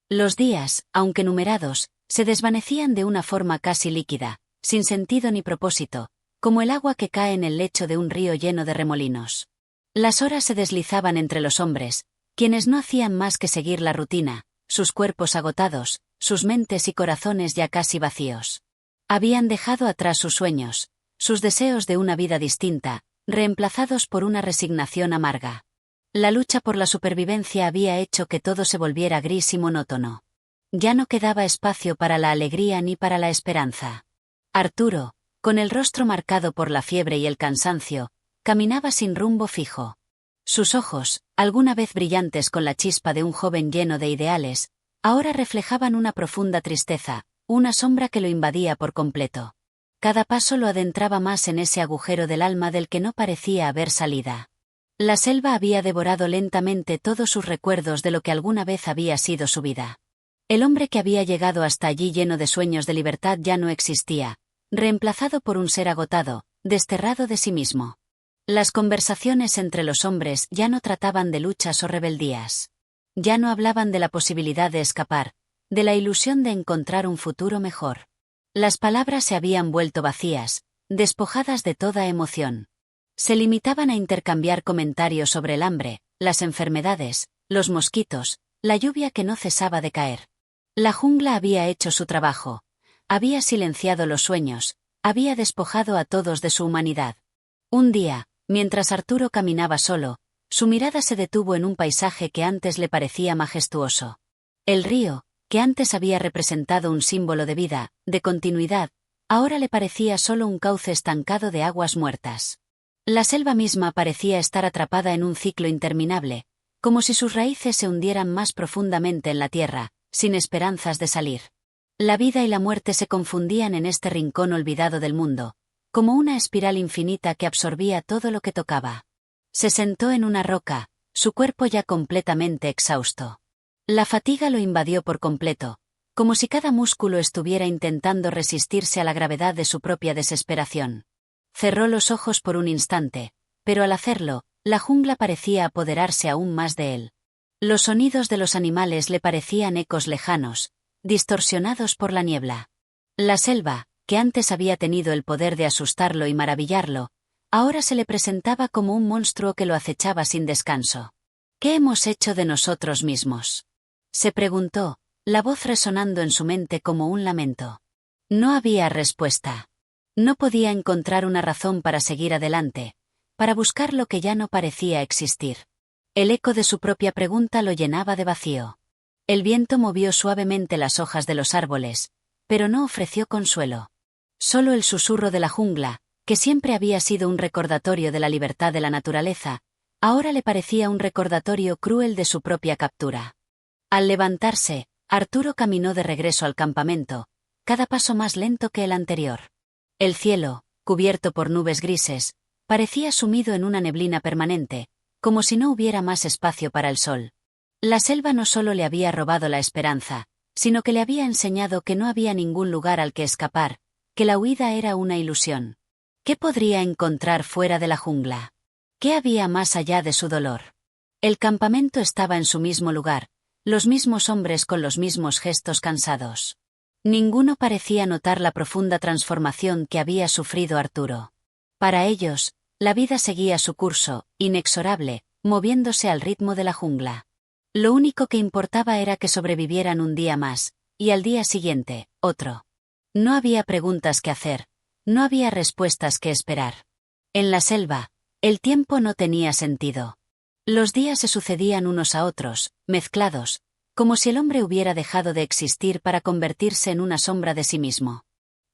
Los días, aunque numerados, se desvanecían de una forma casi líquida, sin sentido ni propósito, como el agua que cae en el lecho de un río lleno de remolinos. Las horas se deslizaban entre los hombres, quienes no hacían más que seguir la rutina, sus cuerpos agotados, sus mentes y corazones ya casi vacíos. Habían dejado atrás sus sueños, sus deseos de una vida distinta, reemplazados por una resignación amarga. La lucha por la supervivencia había hecho que todo se volviera gris y monótono. Ya no quedaba espacio para la alegría ni para la esperanza. Arturo, con el rostro marcado por la fiebre y el cansancio, caminaba sin rumbo fijo. Sus ojos, alguna vez brillantes con la chispa de un joven lleno de ideales, ahora reflejaban una profunda tristeza, una sombra que lo invadía por completo. Cada paso lo adentraba más en ese agujero del alma del que no parecía haber salida. La selva había devorado lentamente todos sus recuerdos de lo que alguna vez había sido su vida. El hombre que había llegado hasta allí lleno de sueños de libertad ya no existía, reemplazado por un ser agotado, desterrado de sí mismo. Las conversaciones entre los hombres ya no trataban de luchas o rebeldías. Ya no hablaban de la posibilidad de escapar, de la ilusión de encontrar un futuro mejor. Las palabras se habían vuelto vacías, despojadas de toda emoción. Se limitaban a intercambiar comentarios sobre el hambre, las enfermedades, los mosquitos, la lluvia que no cesaba de caer. La jungla había hecho su trabajo. Había silenciado los sueños, había despojado a todos de su humanidad. Un día, mientras Arturo caminaba solo, su mirada se detuvo en un paisaje que antes le parecía majestuoso. El río, que antes había representado un símbolo de vida, de continuidad, ahora le parecía solo un cauce estancado de aguas muertas. La selva misma parecía estar atrapada en un ciclo interminable, como si sus raíces se hundieran más profundamente en la tierra, sin esperanzas de salir. La vida y la muerte se confundían en este rincón olvidado del mundo, como una espiral infinita que absorbía todo lo que tocaba. Se sentó en una roca, su cuerpo ya completamente exhausto. La fatiga lo invadió por completo, como si cada músculo estuviera intentando resistirse a la gravedad de su propia desesperación. Cerró los ojos por un instante, pero al hacerlo, la jungla parecía apoderarse aún más de él. Los sonidos de los animales le parecían ecos lejanos, distorsionados por la niebla. La selva, que antes había tenido el poder de asustarlo y maravillarlo, ahora se le presentaba como un monstruo que lo acechaba sin descanso. ¿Qué hemos hecho de nosotros mismos?, se preguntó, la voz resonando en su mente como un lamento. No había respuesta. No podía encontrar una razón para seguir adelante, para buscar lo que ya no parecía existir. El eco de su propia pregunta lo llenaba de vacío. El viento movió suavemente las hojas de los árboles, pero no ofreció consuelo. Solo el susurro de la jungla, que siempre había sido un recordatorio de la libertad de la naturaleza, ahora le parecía un recordatorio cruel de su propia captura. Al levantarse, Arturo caminó de regreso al campamento, cada paso más lento que el anterior. El cielo, cubierto por nubes grises, parecía sumido en una neblina permanente, como si no hubiera más espacio para el sol. La selva no solo le había robado la esperanza, sino que le había enseñado que no había ningún lugar al que escapar, que la huida era una ilusión. ¿Qué podría encontrar fuera de la jungla? ¿Qué había más allá de su dolor? El campamento estaba en su mismo lugar, los mismos hombres con los mismos gestos cansados. Ninguno parecía notar la profunda transformación que había sufrido Arturo. Para ellos, la vida seguía su curso, inexorable, moviéndose al ritmo de la jungla. Lo único que importaba era que sobrevivieran un día más, y al día siguiente, otro. No había preguntas que hacer, no había respuestas que esperar. En la selva, el tiempo no tenía sentido. Los días se sucedían unos a otros, mezclados, como si el hombre hubiera dejado de existir para convertirse en una sombra de sí mismo.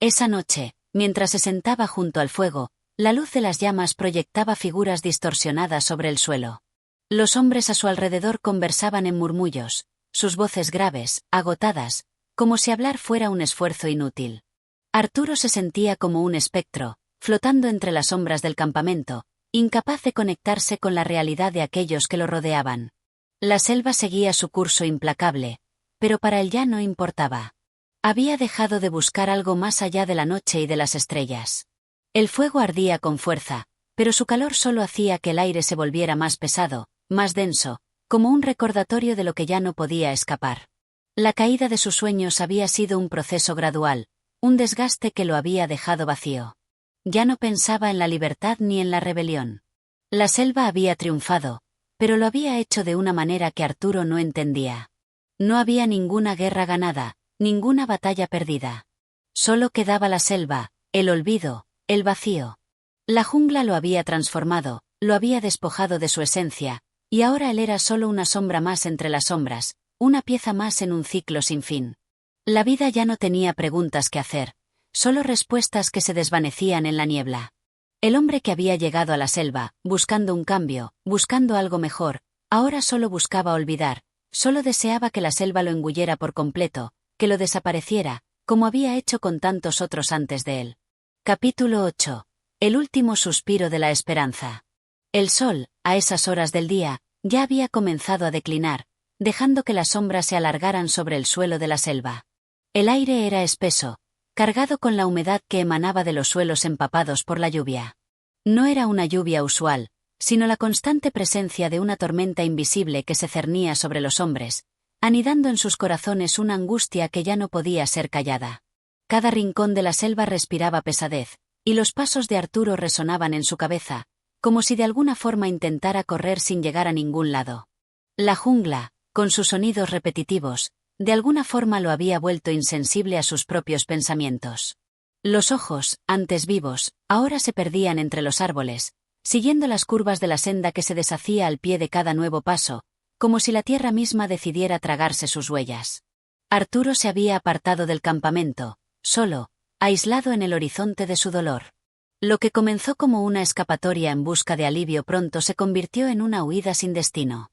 Esa noche, mientras se sentaba junto al fuego, la luz de las llamas proyectaba figuras distorsionadas sobre el suelo. Los hombres a su alrededor conversaban en murmullos, sus voces graves, agotadas, como si hablar fuera un esfuerzo inútil. Arturo se sentía como un espectro, flotando entre las sombras del campamento, incapaz de conectarse con la realidad de aquellos que lo rodeaban. La selva seguía su curso implacable, pero para él ya no importaba. Había dejado de buscar algo más allá de la noche y de las estrellas. El fuego ardía con fuerza, pero su calor solo hacía que el aire se volviera más pesado, más denso, como un recordatorio de lo que ya no podía escapar. La caída de sus sueños había sido un proceso gradual, un desgaste que lo había dejado vacío. Ya no pensaba en la libertad ni en la rebelión. La selva había triunfado, pero lo había hecho de una manera que Arturo no entendía. No había ninguna guerra ganada, ninguna batalla perdida. Solo quedaba la selva, el olvido, el vacío. La jungla lo había transformado, lo había despojado de su esencia, y ahora él era solo una sombra más entre las sombras, una pieza más en un ciclo sin fin. La vida ya no tenía preguntas que hacer, solo respuestas que se desvanecían en la niebla. El hombre que había llegado a la selva, buscando un cambio, buscando algo mejor, ahora solo buscaba olvidar, solo deseaba que la selva lo engullera por completo, que lo desapareciera, como había hecho con tantos otros antes de él. Capítulo 8. El último suspiro de la esperanza. El sol, a esas horas del día, ya había comenzado a declinar, dejando que las sombras se alargaran sobre el suelo de la selva. El aire era espeso, cargado con la humedad que emanaba de los suelos empapados por la lluvia. No era una lluvia usual, sino la constante presencia de una tormenta invisible que se cernía sobre los hombres, anidando en sus corazones una angustia que ya no podía ser callada. Cada rincón de la selva respiraba pesadez, y los pasos de Arturo resonaban en su cabeza, como si de alguna forma intentara correr sin llegar a ningún lado. La jungla, con sus sonidos repetitivos, de alguna forma lo había vuelto insensible a sus propios pensamientos. Los ojos, antes vivos, ahora se perdían entre los árboles, siguiendo las curvas de la senda que se deshacía al pie de cada nuevo paso, como si la tierra misma decidiera tragarse sus huellas. Arturo se había apartado del campamento, solo, aislado en el horizonte de su dolor. Lo que comenzó como una escapatoria en busca de alivio pronto se convirtió en una huida sin destino.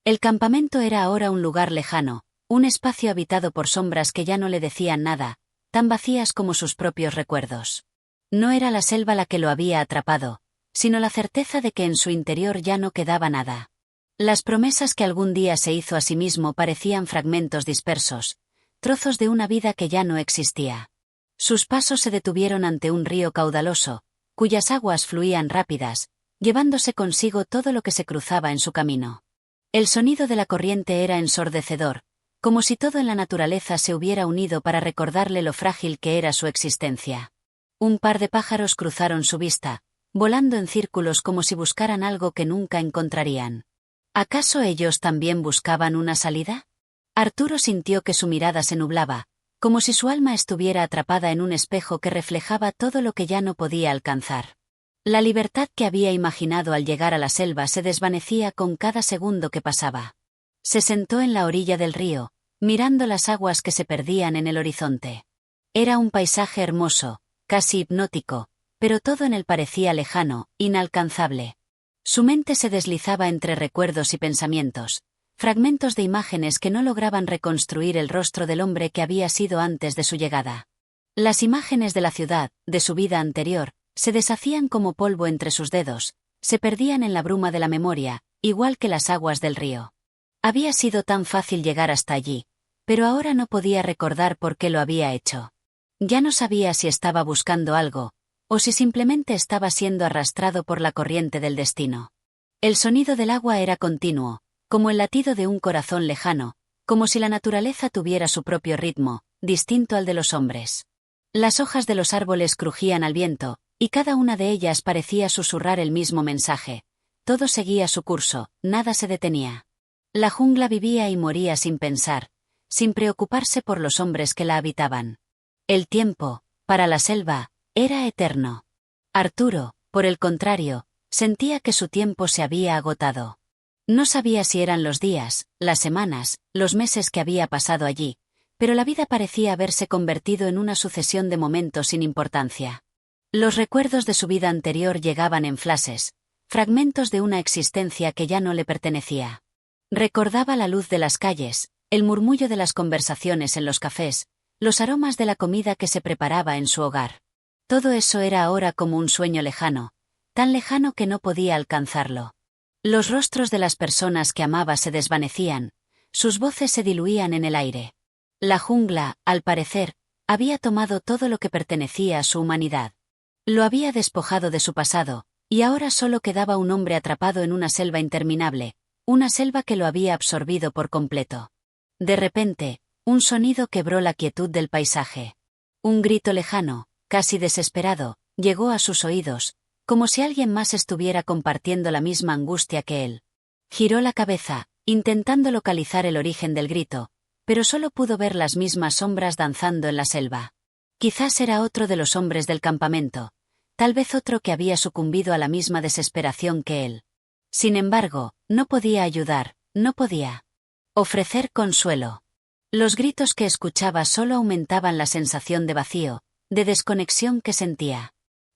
El campamento era ahora un lugar lejano, un espacio habitado por sombras que ya no le decían nada, tan vacías como sus propios recuerdos. No era la selva la que lo había atrapado, sino la certeza de que en su interior ya no quedaba nada. Las promesas que algún día se hizo a sí mismo parecían fragmentos dispersos, trozos de una vida que ya no existía. Sus pasos se detuvieron ante un río caudaloso, cuyas aguas fluían rápidas, llevándose consigo todo lo que se cruzaba en su camino. El sonido de la corriente era ensordecedor, como si todo en la naturaleza se hubiera unido para recordarle lo frágil que era su existencia. Un par de pájaros cruzaron su vista, volando en círculos como si buscaran algo que nunca encontrarían. ¿Acaso ellos también buscaban una salida? Arturo sintió que su mirada se nublaba, como si su alma estuviera atrapada en un espejo que reflejaba todo lo que ya no podía alcanzar. La libertad que había imaginado al llegar a la selva se desvanecía con cada segundo que pasaba. Se sentó en la orilla del río, mirando las aguas que se perdían en el horizonte. Era un paisaje hermoso, casi hipnótico, pero todo en él parecía lejano, inalcanzable. Su mente se deslizaba entre recuerdos y pensamientos, fragmentos de imágenes que no lograban reconstruir el rostro del hombre que había sido antes de su llegada. Las imágenes de la ciudad, de su vida anterior, se deshacían como polvo entre sus dedos, se perdían en la bruma de la memoria, igual que las aguas del río. Había sido tan fácil llegar hasta allí, pero ahora no podía recordar por qué lo había hecho. Ya no sabía si estaba buscando algo, o si simplemente estaba siendo arrastrado por la corriente del destino. El sonido del agua era continuo, como el latido de un corazón lejano, como si la naturaleza tuviera su propio ritmo, distinto al de los hombres. Las hojas de los árboles crujían al viento, y cada una de ellas parecía susurrar el mismo mensaje. Todo seguía su curso, nada se detenía. La jungla vivía y moría sin pensar, sin preocuparse por los hombres que la habitaban. El tiempo, para la selva, era eterno. Arturo, por el contrario, sentía que su tiempo se había agotado. No sabía si eran los días, las semanas, los meses que había pasado allí, pero la vida parecía haberse convertido en una sucesión de momentos sin importancia. Los recuerdos de su vida anterior llegaban en flashes, fragmentos de una existencia que ya no le pertenecía. Recordaba la luz de las calles, el murmullo de las conversaciones en los cafés, los aromas de la comida que se preparaba en su hogar. Todo eso era ahora como un sueño lejano, tan lejano que no podía alcanzarlo. Los rostros de las personas que amaba se desvanecían, sus voces se diluían en el aire. La jungla, al parecer, había tomado todo lo que pertenecía a su humanidad. Lo había despojado de su pasado, y ahora solo quedaba un hombre atrapado en una selva interminable, una selva que lo había absorbido por completo. De repente, un sonido quebró la quietud del paisaje. Un grito lejano, casi desesperado, llegó a sus oídos, como si alguien más estuviera compartiendo la misma angustia que él. Giró la cabeza, intentando localizar el origen del grito, pero solo pudo ver las mismas sombras danzando en la selva. Quizás era otro de los hombres del campamento, tal vez otro que había sucumbido a la misma desesperación que él. Sin embargo, no podía ayudar, no podía ofrecer consuelo. Los gritos que escuchaba solo aumentaban la sensación de vacío, de desconexión que sentía.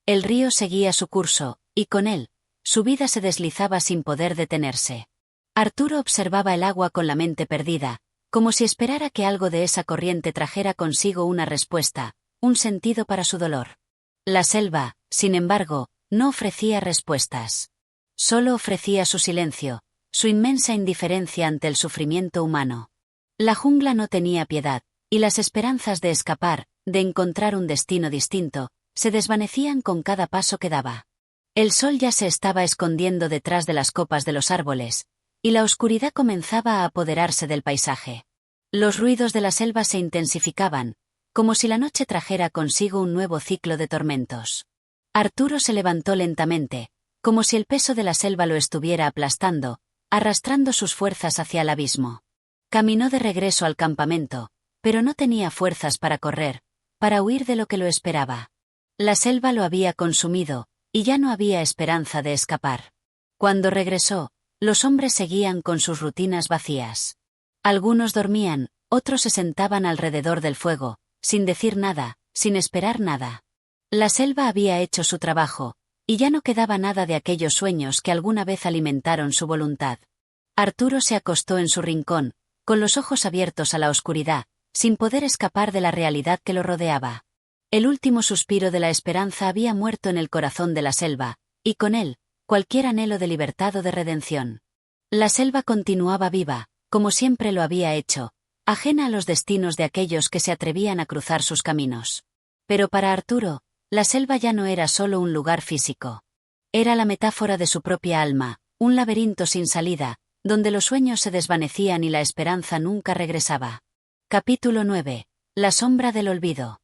El río seguía su curso, y con él, su vida se deslizaba sin poder detenerse. Arturo observaba el agua con la mente perdida, como si esperara que algo de esa corriente trajera consigo una respuesta, un sentido para su dolor. La selva, sin embargo, no ofrecía respuestas. Solo ofrecía su silencio, su inmensa indiferencia ante el sufrimiento humano. La jungla no tenía piedad, y las esperanzas de escapar, de encontrar un destino distinto, se desvanecían con cada paso que daba. El sol ya se estaba escondiendo detrás de las copas de los árboles, y la oscuridad comenzaba a apoderarse del paisaje. Los ruidos de la selva se intensificaban, como si la noche trajera consigo un nuevo ciclo de tormentos. Arturo se levantó lentamente, como si el peso de la selva lo estuviera aplastando, arrastrando sus fuerzas hacia el abismo. Caminó de regreso al campamento, pero no tenía fuerzas para correr, para huir de lo que lo esperaba. La selva lo había consumido, y ya no había esperanza de escapar. Cuando regresó, los hombres seguían con sus rutinas vacías. Algunos dormían, otros se sentaban alrededor del fuego, sin decir nada, sin esperar nada. La selva había hecho su trabajo, y ya no quedaba nada de aquellos sueños que alguna vez alimentaron su voluntad. Arturo se acostó en su rincón, con los ojos abiertos a la oscuridad, sin poder escapar de la realidad que lo rodeaba. El último suspiro de la esperanza había muerto en el corazón de la selva, y con él, cualquier anhelo de libertad o de redención. La selva continuaba viva, como siempre lo había hecho, ajena a los destinos de aquellos que se atrevían a cruzar sus caminos. Pero para Arturo, la selva ya no era solo un lugar físico. Era la metáfora de su propia alma, un laberinto sin salida, donde los sueños se desvanecían y la esperanza nunca regresaba. Capítulo 9. La sombra del olvido.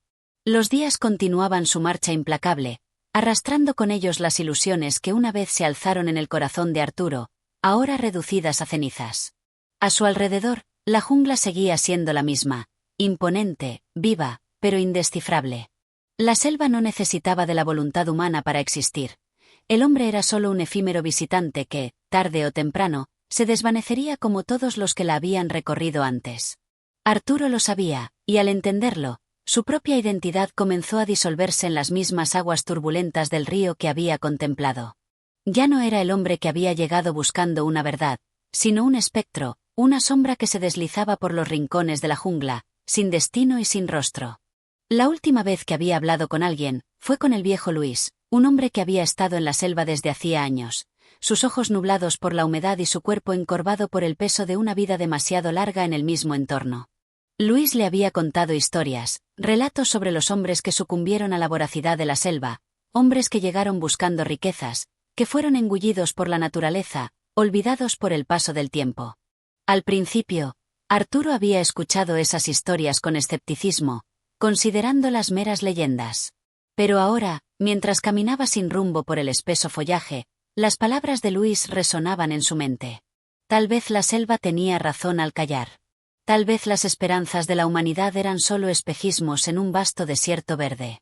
Los días continuaban su marcha implacable, arrastrando con ellos las ilusiones que una vez se alzaron en el corazón de Arturo, ahora reducidas a cenizas. A su alrededor, la jungla seguía siendo la misma, imponente, viva, pero indescifrable. La selva no necesitaba de la voluntad humana para existir. El hombre era solo un efímero visitante que, tarde o temprano, se desvanecería como todos los que la habían recorrido antes. Arturo lo sabía, y al entenderlo, su propia identidad comenzó a disolverse en las mismas aguas turbulentas del río que había contemplado. Ya no era el hombre que había llegado buscando una verdad, sino un espectro, una sombra que se deslizaba por los rincones de la jungla, sin destino y sin rostro. La última vez que había hablado con alguien, fue con el viejo Luis, un hombre que había estado en la selva desde hacía años, sus ojos nublados por la humedad y su cuerpo encorvado por el peso de una vida demasiado larga en el mismo entorno. Luis le había contado historias, relatos sobre los hombres que sucumbieron a la voracidad de la selva, hombres que llegaron buscando riquezas, que fueron engullidos por la naturaleza, olvidados por el paso del tiempo. Al principio, Arturo había escuchado esas historias con escepticismo, considerándolas meras leyendas. Pero ahora, mientras caminaba sin rumbo por el espeso follaje, las palabras de Luis resonaban en su mente. Tal vez la selva tenía razón al callar. Tal vez las esperanzas de la humanidad eran solo espejismos en un vasto desierto verde.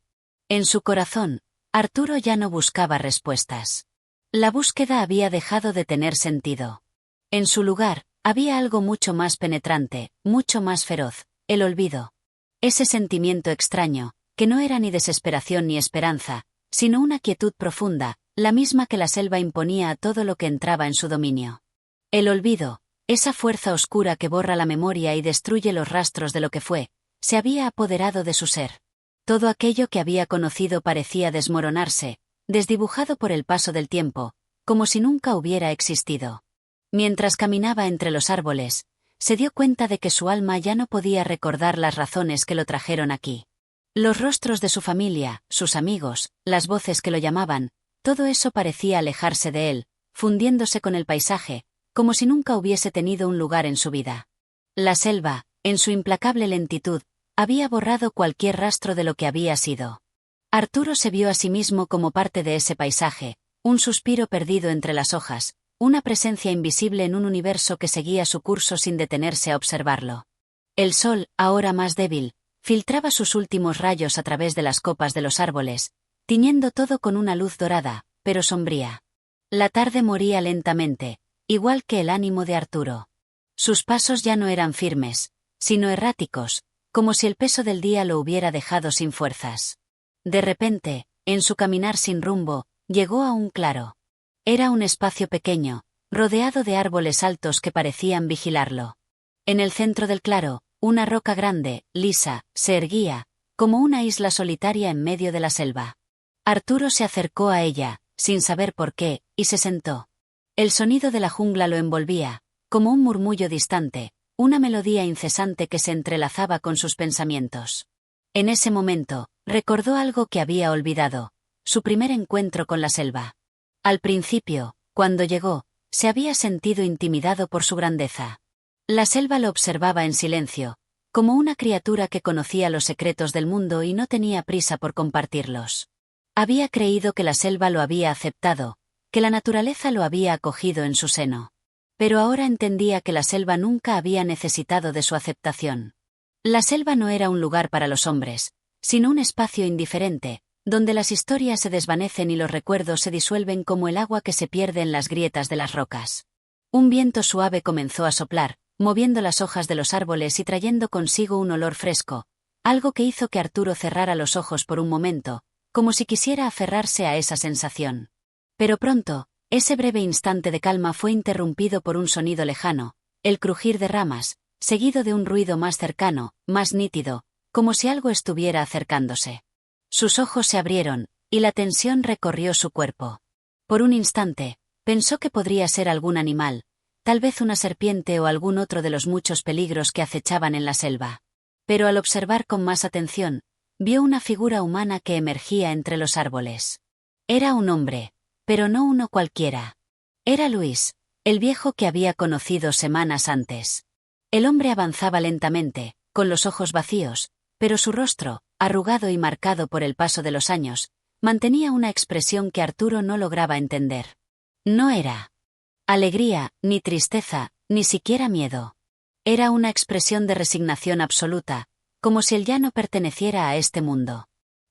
En su corazón, Arturo ya no buscaba respuestas. La búsqueda había dejado de tener sentido. En su lugar, había algo mucho más penetrante, mucho más feroz, el olvido. Ese sentimiento extraño, que no era ni desesperación ni esperanza, sino una quietud profunda, la misma que la selva imponía a todo lo que entraba en su dominio. El olvido, esa fuerza oscura que borra la memoria y destruye los rastros de lo que fue, se había apoderado de su ser. Todo aquello que había conocido parecía desmoronarse, desdibujado por el paso del tiempo, como si nunca hubiera existido. Mientras caminaba entre los árboles, se dio cuenta de que su alma ya no podía recordar las razones que lo trajeron aquí. Los rostros de su familia, sus amigos, las voces que lo llamaban, todo eso parecía alejarse de él, fundiéndose con el paisaje, como si nunca hubiese tenido un lugar en su vida. La selva, en su implacable lentitud, había borrado cualquier rastro de lo que había sido. Arturo se vio a sí mismo como parte de ese paisaje, un suspiro perdido entre las hojas, una presencia invisible en un universo que seguía su curso sin detenerse a observarlo. El sol, ahora más débil, filtraba sus últimos rayos a través de las copas de los árboles, tiñendo todo con una luz dorada, pero sombría. La tarde moría lentamente, igual que el ánimo de Arturo. Sus pasos ya no eran firmes, sino erráticos, como si el peso del día lo hubiera dejado sin fuerzas. De repente, en su caminar sin rumbo, llegó a un claro. Era un espacio pequeño, rodeado de árboles altos que parecían vigilarlo. En el centro del claro, una roca grande, lisa, se erguía, como una isla solitaria en medio de la selva. Arturo se acercó a ella, sin saber por qué, y se sentó. El sonido de la jungla lo envolvía, como un murmullo distante, una melodía incesante que se entrelazaba con sus pensamientos. En ese momento, recordó algo que había olvidado, su primer encuentro con la selva. Al principio, cuando llegó, se había sentido intimidado por su grandeza. La selva lo observaba en silencio, como una criatura que conocía los secretos del mundo y no tenía prisa por compartirlos. Había creído que la selva lo había aceptado, que la naturaleza lo había acogido en su seno. Pero ahora entendía que la selva nunca había necesitado de su aceptación. La selva no era un lugar para los hombres, sino un espacio indiferente, donde las historias se desvanecen y los recuerdos se disuelven como el agua que se pierde en las grietas de las rocas. Un viento suave comenzó a soplar, moviendo las hojas de los árboles y trayendo consigo un olor fresco, algo que hizo que Arturo cerrara los ojos por un momento, como si quisiera aferrarse a esa sensación. Pero pronto, ese breve instante de calma fue interrumpido por un sonido lejano, el crujir de ramas, seguido de un ruido más cercano, más nítido, como si algo estuviera acercándose. Sus ojos se abrieron, y la tensión recorrió su cuerpo. Por un instante, pensó que podría ser algún animal, tal vez una serpiente o algún otro de los muchos peligros que acechaban en la selva. Pero al observar con más atención, vio una figura humana que emergía entre los árboles. Era un hombre, pero no uno cualquiera. Era Luis, el viejo que había conocido semanas antes. El hombre avanzaba lentamente, con los ojos vacíos, pero su rostro, arrugado y marcado por el paso de los años, mantenía una expresión que Arturo no lograba entender. No era alegría, ni tristeza, ni siquiera miedo. Era una expresión de resignación absoluta, como si él ya no perteneciera a este mundo.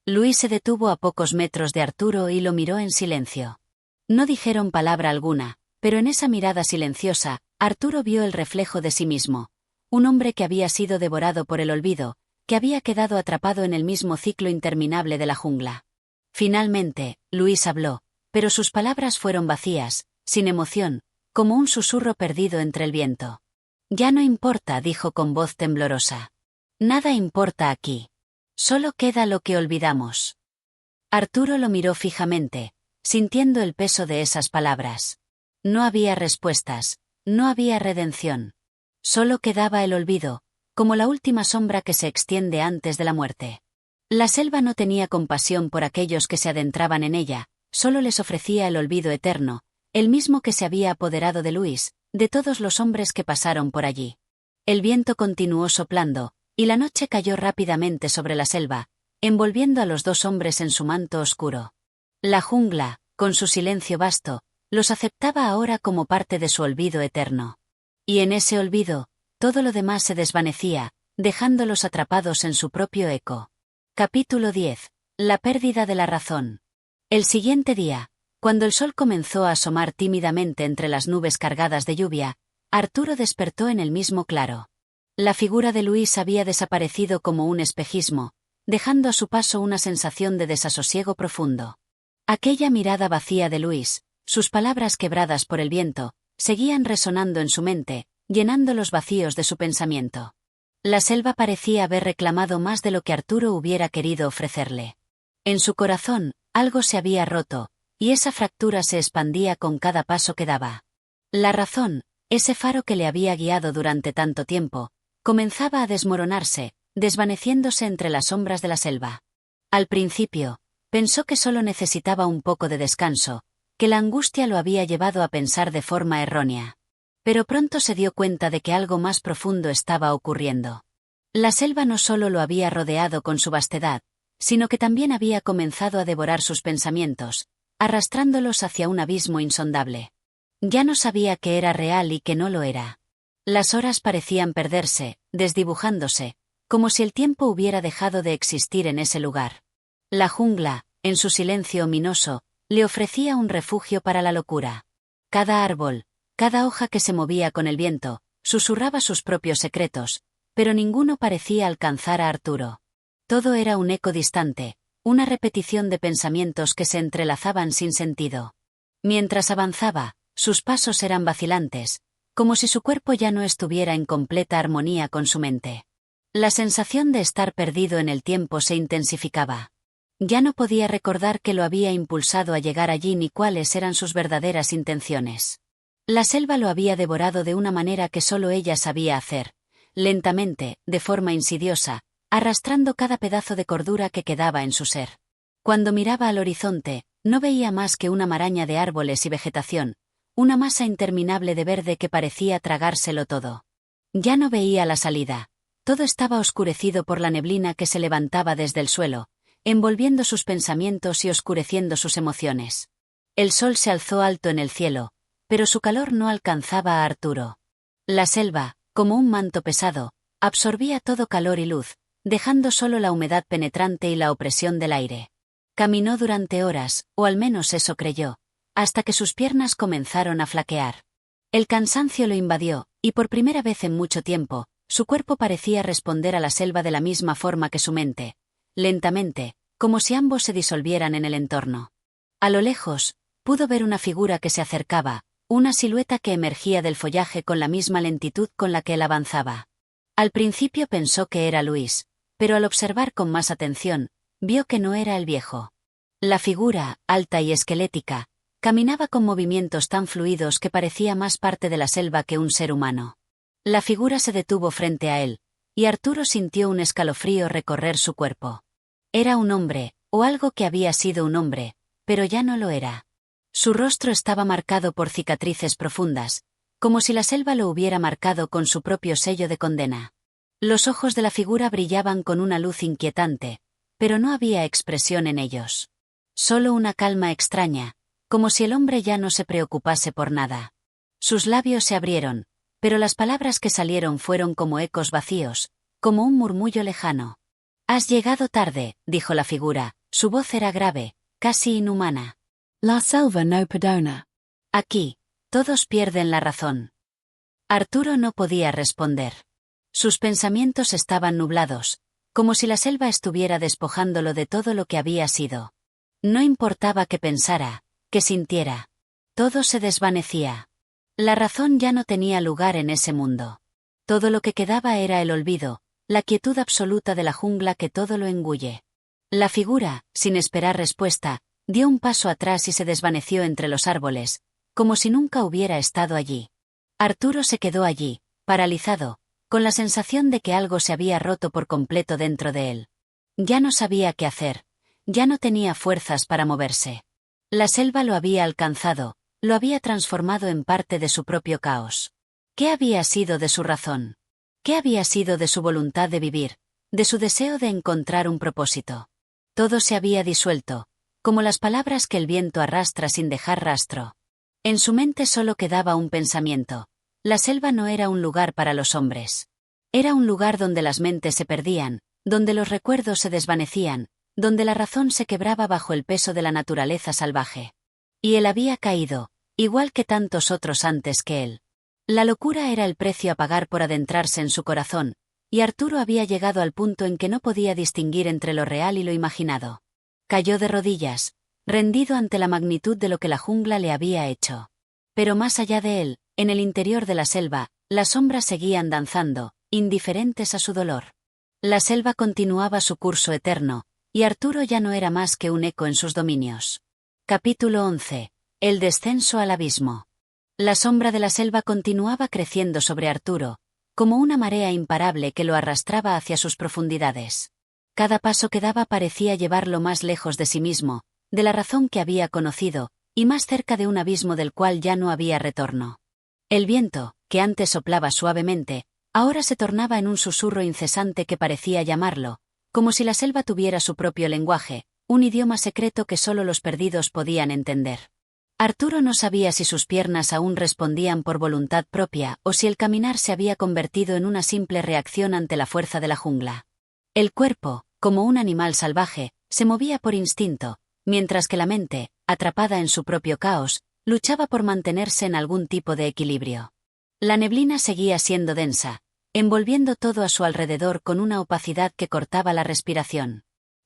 Luis se detuvo a pocos metros de Arturo y lo miró en silencio. No dijeron palabra alguna, pero en esa mirada silenciosa, Arturo vio el reflejo de sí mismo, un hombre que había sido devorado por el olvido, que había quedado atrapado en el mismo ciclo interminable de la jungla. Finalmente, Luis habló, pero sus palabras fueron vacías, sin emoción, como un susurro perdido entre el viento. «Ya no importa», dijo con voz temblorosa. «Nada importa aquí. Solo queda lo que olvidamos». Arturo lo miró fijamente, sintiendo el peso de esas palabras. No había respuestas, no había redención. Solo quedaba el olvido, como la última sombra que se extiende antes de la muerte. La selva no tenía compasión por aquellos que se adentraban en ella, solo les ofrecía el olvido eterno, el mismo que se había apoderado de Luis, de todos los hombres que pasaron por allí. El viento continuó soplando, y la noche cayó rápidamente sobre la selva, envolviendo a los dos hombres en su manto oscuro. La jungla, con su silencio vasto, los aceptaba ahora como parte de su olvido eterno. Y en ese olvido, todo lo demás se desvanecía, dejándolos atrapados en su propio eco. Capítulo 10. La pérdida de la razón. El siguiente día, cuando el sol comenzó a asomar tímidamente entre las nubes cargadas de lluvia, Arturo despertó en el mismo claro. La figura de Luis había desaparecido como un espejismo, dejando a su paso una sensación de desasosiego profundo. Aquella mirada vacía de Luis, sus palabras quebradas por el viento, seguían resonando en su mente, llenando los vacíos de su pensamiento. La selva parecía haber reclamado más de lo que Arturo hubiera querido ofrecerle. En su corazón, algo se había roto, y esa fractura se expandía con cada paso que daba. La razón, ese faro que le había guiado durante tanto tiempo, comenzaba a desmoronarse, desvaneciéndose entre las sombras de la selva. Al principio, pensó que solo necesitaba un poco de descanso, que la angustia lo había llevado a pensar de forma errónea. Pero pronto se dio cuenta de que algo más profundo estaba ocurriendo. La selva no solo lo había rodeado con su vastedad, sino que también había comenzado a devorar sus pensamientos, arrastrándolos hacia un abismo insondable. Ya no sabía qué era real y qué no lo era. Las horas parecían perderse, desdibujándose, como si el tiempo hubiera dejado de existir en ese lugar. La jungla, en su silencio ominoso, le ofrecía un refugio para la locura. Cada árbol, cada hoja que se movía con el viento, susurraba sus propios secretos, pero ninguno parecía alcanzar a Arturo. Todo era un eco distante, una repetición de pensamientos que se entrelazaban sin sentido. Mientras avanzaba, sus pasos eran vacilantes, como si su cuerpo ya no estuviera en completa armonía con su mente. La sensación de estar perdido en el tiempo se intensificaba. Ya no podía recordar qué lo había impulsado a llegar allí ni cuáles eran sus verdaderas intenciones. La selva lo había devorado de una manera que solo ella sabía hacer, lentamente, de forma insidiosa, arrastrando cada pedazo de cordura que quedaba en su ser. Cuando miraba al horizonte, no veía más que una maraña de árboles y vegetación, una masa interminable de verde que parecía tragárselo todo. Ya no veía la salida. Todo estaba oscurecido por la neblina que se levantaba desde el suelo, envolviendo sus pensamientos y oscureciendo sus emociones. El sol se alzó alto en el cielo, pero su calor no alcanzaba a Arturo. La selva, como un manto pesado, absorbía todo calor y luz, dejando solo la humedad penetrante y la opresión del aire. Caminó durante horas, o al menos eso creyó, hasta que sus piernas comenzaron a flaquear. El cansancio lo invadió, y por primera vez en mucho tiempo, su cuerpo parecía responder a la selva de la misma forma que su mente, lentamente, como si ambos se disolvieran en el entorno. A lo lejos, pudo ver una figura que se acercaba, una silueta que emergía del follaje con la misma lentitud con la que él avanzaba. Al principio pensó que era Luis, pero al observar con más atención, vio que no era el viejo. La figura, alta y esquelética, caminaba con movimientos tan fluidos que parecía más parte de la selva que un ser humano. La figura se detuvo frente a él, y Arturo sintió un escalofrío recorrer su cuerpo. Era un hombre, o algo que había sido un hombre, pero ya no lo era. Su rostro estaba marcado por cicatrices profundas, como si la selva lo hubiera marcado con su propio sello de condena. Los ojos de la figura brillaban con una luz inquietante, pero no había expresión en ellos. Solo una calma extraña, como si el hombre ya no se preocupase por nada. Sus labios se abrieron, pero las palabras que salieron fueron como ecos vacíos, como un murmullo lejano. «Has llegado tarde», dijo la figura, su voz era grave, casi inhumana. La selva no perdona. Aquí, todos pierden la razón. Arturo no podía responder. Sus pensamientos estaban nublados, como si la selva estuviera despojándolo de todo lo que había sido. No importaba qué pensara, qué sintiera. Todo se desvanecía. La razón ya no tenía lugar en ese mundo. Todo lo que quedaba era el olvido, la quietud absoluta de la jungla que todo lo engulle. La figura, sin esperar respuesta, dio un paso atrás y se desvaneció entre los árboles, como si nunca hubiera estado allí. Arturo se quedó allí, paralizado, con la sensación de que algo se había roto por completo dentro de él. Ya no sabía qué hacer, ya no tenía fuerzas para moverse. La selva lo había alcanzado, lo había transformado en parte de su propio caos. ¿Qué había sido de su razón? ¿Qué había sido de su voluntad de vivir, de su deseo de encontrar un propósito? Todo se había disuelto, como las palabras que el viento arrastra sin dejar rastro. En su mente solo quedaba un pensamiento: la selva no era un lugar para los hombres. Era un lugar donde las mentes se perdían, donde los recuerdos se desvanecían, donde la razón se quebraba bajo el peso de la naturaleza salvaje. Y él había caído, igual que tantos otros antes que él. La locura era el precio a pagar por adentrarse en su corazón, y Arturo había llegado al punto en que no podía distinguir entre lo real y lo imaginado. Cayó de rodillas, rendido ante la magnitud de lo que la jungla le había hecho. Pero más allá de él, en el interior de la selva, las sombras seguían danzando, indiferentes a su dolor. La selva continuaba su curso eterno, y Arturo ya no era más que un eco en sus dominios. Capítulo 11. El descenso al abismo. La sombra de la selva continuaba creciendo sobre Arturo, como una marea imparable que lo arrastraba hacia sus profundidades. Cada paso que daba parecía llevarlo más lejos de sí mismo, de la razón que había conocido, y más cerca de un abismo del cual ya no había retorno. El viento, que antes soplaba suavemente, ahora se tornaba en un susurro incesante que parecía llamarlo, como si la selva tuviera su propio lenguaje, un idioma secreto que solo los perdidos podían entender. Arturo no sabía si sus piernas aún respondían por voluntad propia o si el caminar se había convertido en una simple reacción ante la fuerza de la jungla. El cuerpo, como un animal salvaje, se movía por instinto, mientras que la mente, atrapada en su propio caos, luchaba por mantenerse en algún tipo de equilibrio. La neblina seguía siendo densa, envolviendo todo a su alrededor con una opacidad que cortaba la respiración.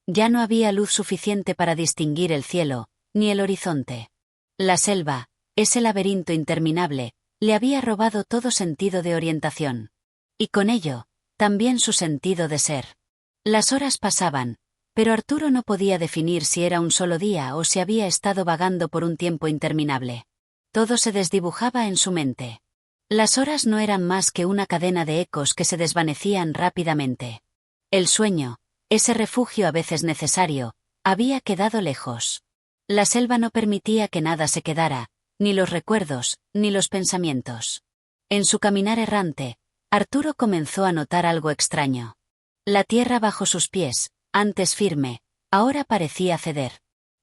Ya no había luz suficiente para distinguir el cielo, ni el horizonte. La selva, ese laberinto interminable, le había robado todo sentido de orientación. Y con ello, también su sentido de ser. Las horas pasaban, pero Arturo no podía definir si era un solo día o si había estado vagando por un tiempo interminable. Todo se desdibujaba en su mente. Las horas no eran más que una cadena de ecos que se desvanecían rápidamente. El sueño, ese refugio a veces necesario, había quedado lejos. La selva no permitía que nada se quedara, ni los recuerdos, ni los pensamientos. En su caminar errante, Arturo comenzó a notar algo extraño. La tierra bajo sus pies, antes firme, ahora parecía ceder.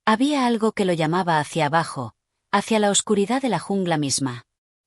Había algo que lo llamaba hacia abajo, hacia la oscuridad de la jungla misma.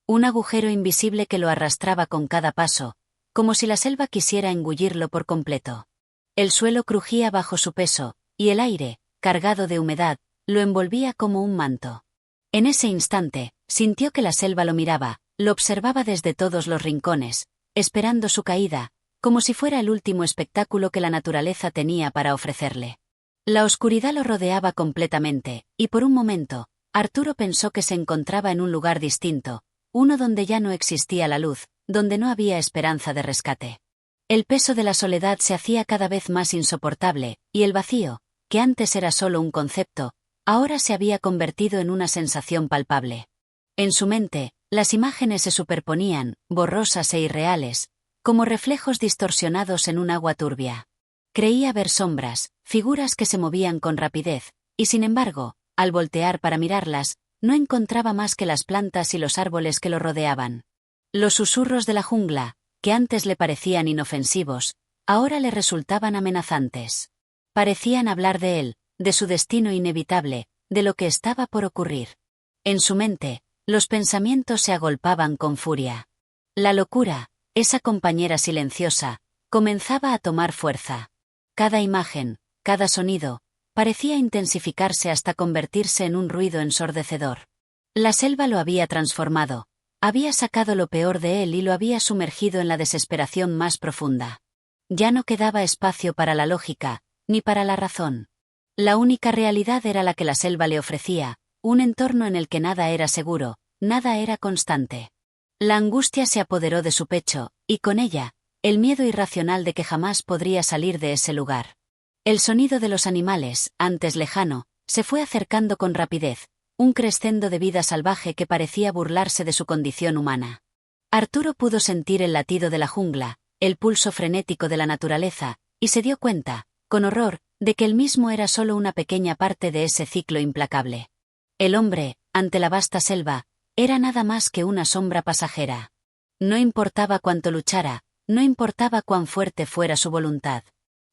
Un agujero invisible que lo arrastraba con cada paso, como si la selva quisiera engullirlo por completo. El suelo crujía bajo su peso, y el aire, cargado de humedad, lo envolvía como un manto. En ese instante, sintió que la selva lo miraba, lo observaba desde todos los rincones, esperando su caída, como si fuera el último espectáculo que la naturaleza tenía para ofrecerle. La oscuridad lo rodeaba completamente, y por un momento, Arturo pensó que se encontraba en un lugar distinto, uno donde ya no existía la luz, donde no había esperanza de rescate. El peso de la soledad se hacía cada vez más insoportable, y el vacío, que antes era solo un concepto, ahora se había convertido en una sensación palpable. En su mente, las imágenes se superponían, borrosas e irreales, como reflejos distorsionados en un agua turbia. Creía ver sombras, figuras que se movían con rapidez, y sin embargo, al voltear para mirarlas, no encontraba más que las plantas y los árboles que lo rodeaban. Los susurros de la jungla, que antes le parecían inofensivos, ahora le resultaban amenazantes. Parecían hablar de él, de su destino inevitable, de lo que estaba por ocurrir. En su mente, los pensamientos se agolpaban con furia. La locura, esa compañera silenciosa, comenzaba a tomar fuerza. Cada imagen, cada sonido, parecía intensificarse hasta convertirse en un ruido ensordecedor. La selva lo había transformado, había sacado lo peor de él y lo había sumergido en la desesperación más profunda. Ya no quedaba espacio para la lógica, ni para la razón. La única realidad era la que la selva le ofrecía, un entorno en el que nada era seguro, nada era constante. La angustia se apoderó de su pecho, y con ella, el miedo irracional de que jamás podría salir de ese lugar. El sonido de los animales, antes lejano, se fue acercando con rapidez, un crescendo de vida salvaje que parecía burlarse de su condición humana. Arturo pudo sentir el latido de la jungla, el pulso frenético de la naturaleza, y se dio cuenta, con horror, de que él mismo era solo una pequeña parte de ese ciclo implacable. El hombre, ante la vasta selva, era nada más que una sombra pasajera. No importaba cuánto luchara, no importaba cuán fuerte fuera su voluntad.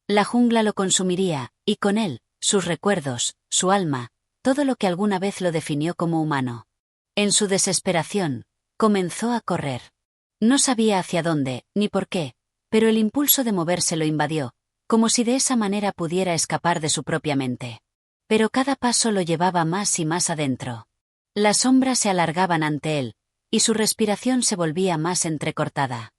La jungla lo consumiría, y con él, sus recuerdos, su alma, todo lo que alguna vez lo definió como humano. En su desesperación, comenzó a correr. No sabía hacia dónde, ni por qué, pero el impulso de moverse lo invadió, como si de esa manera pudiera escapar de su propia mente. Pero cada paso lo llevaba más y más adentro. Las sombras se alargaban ante él, y su respiración se volvía más entrecortada.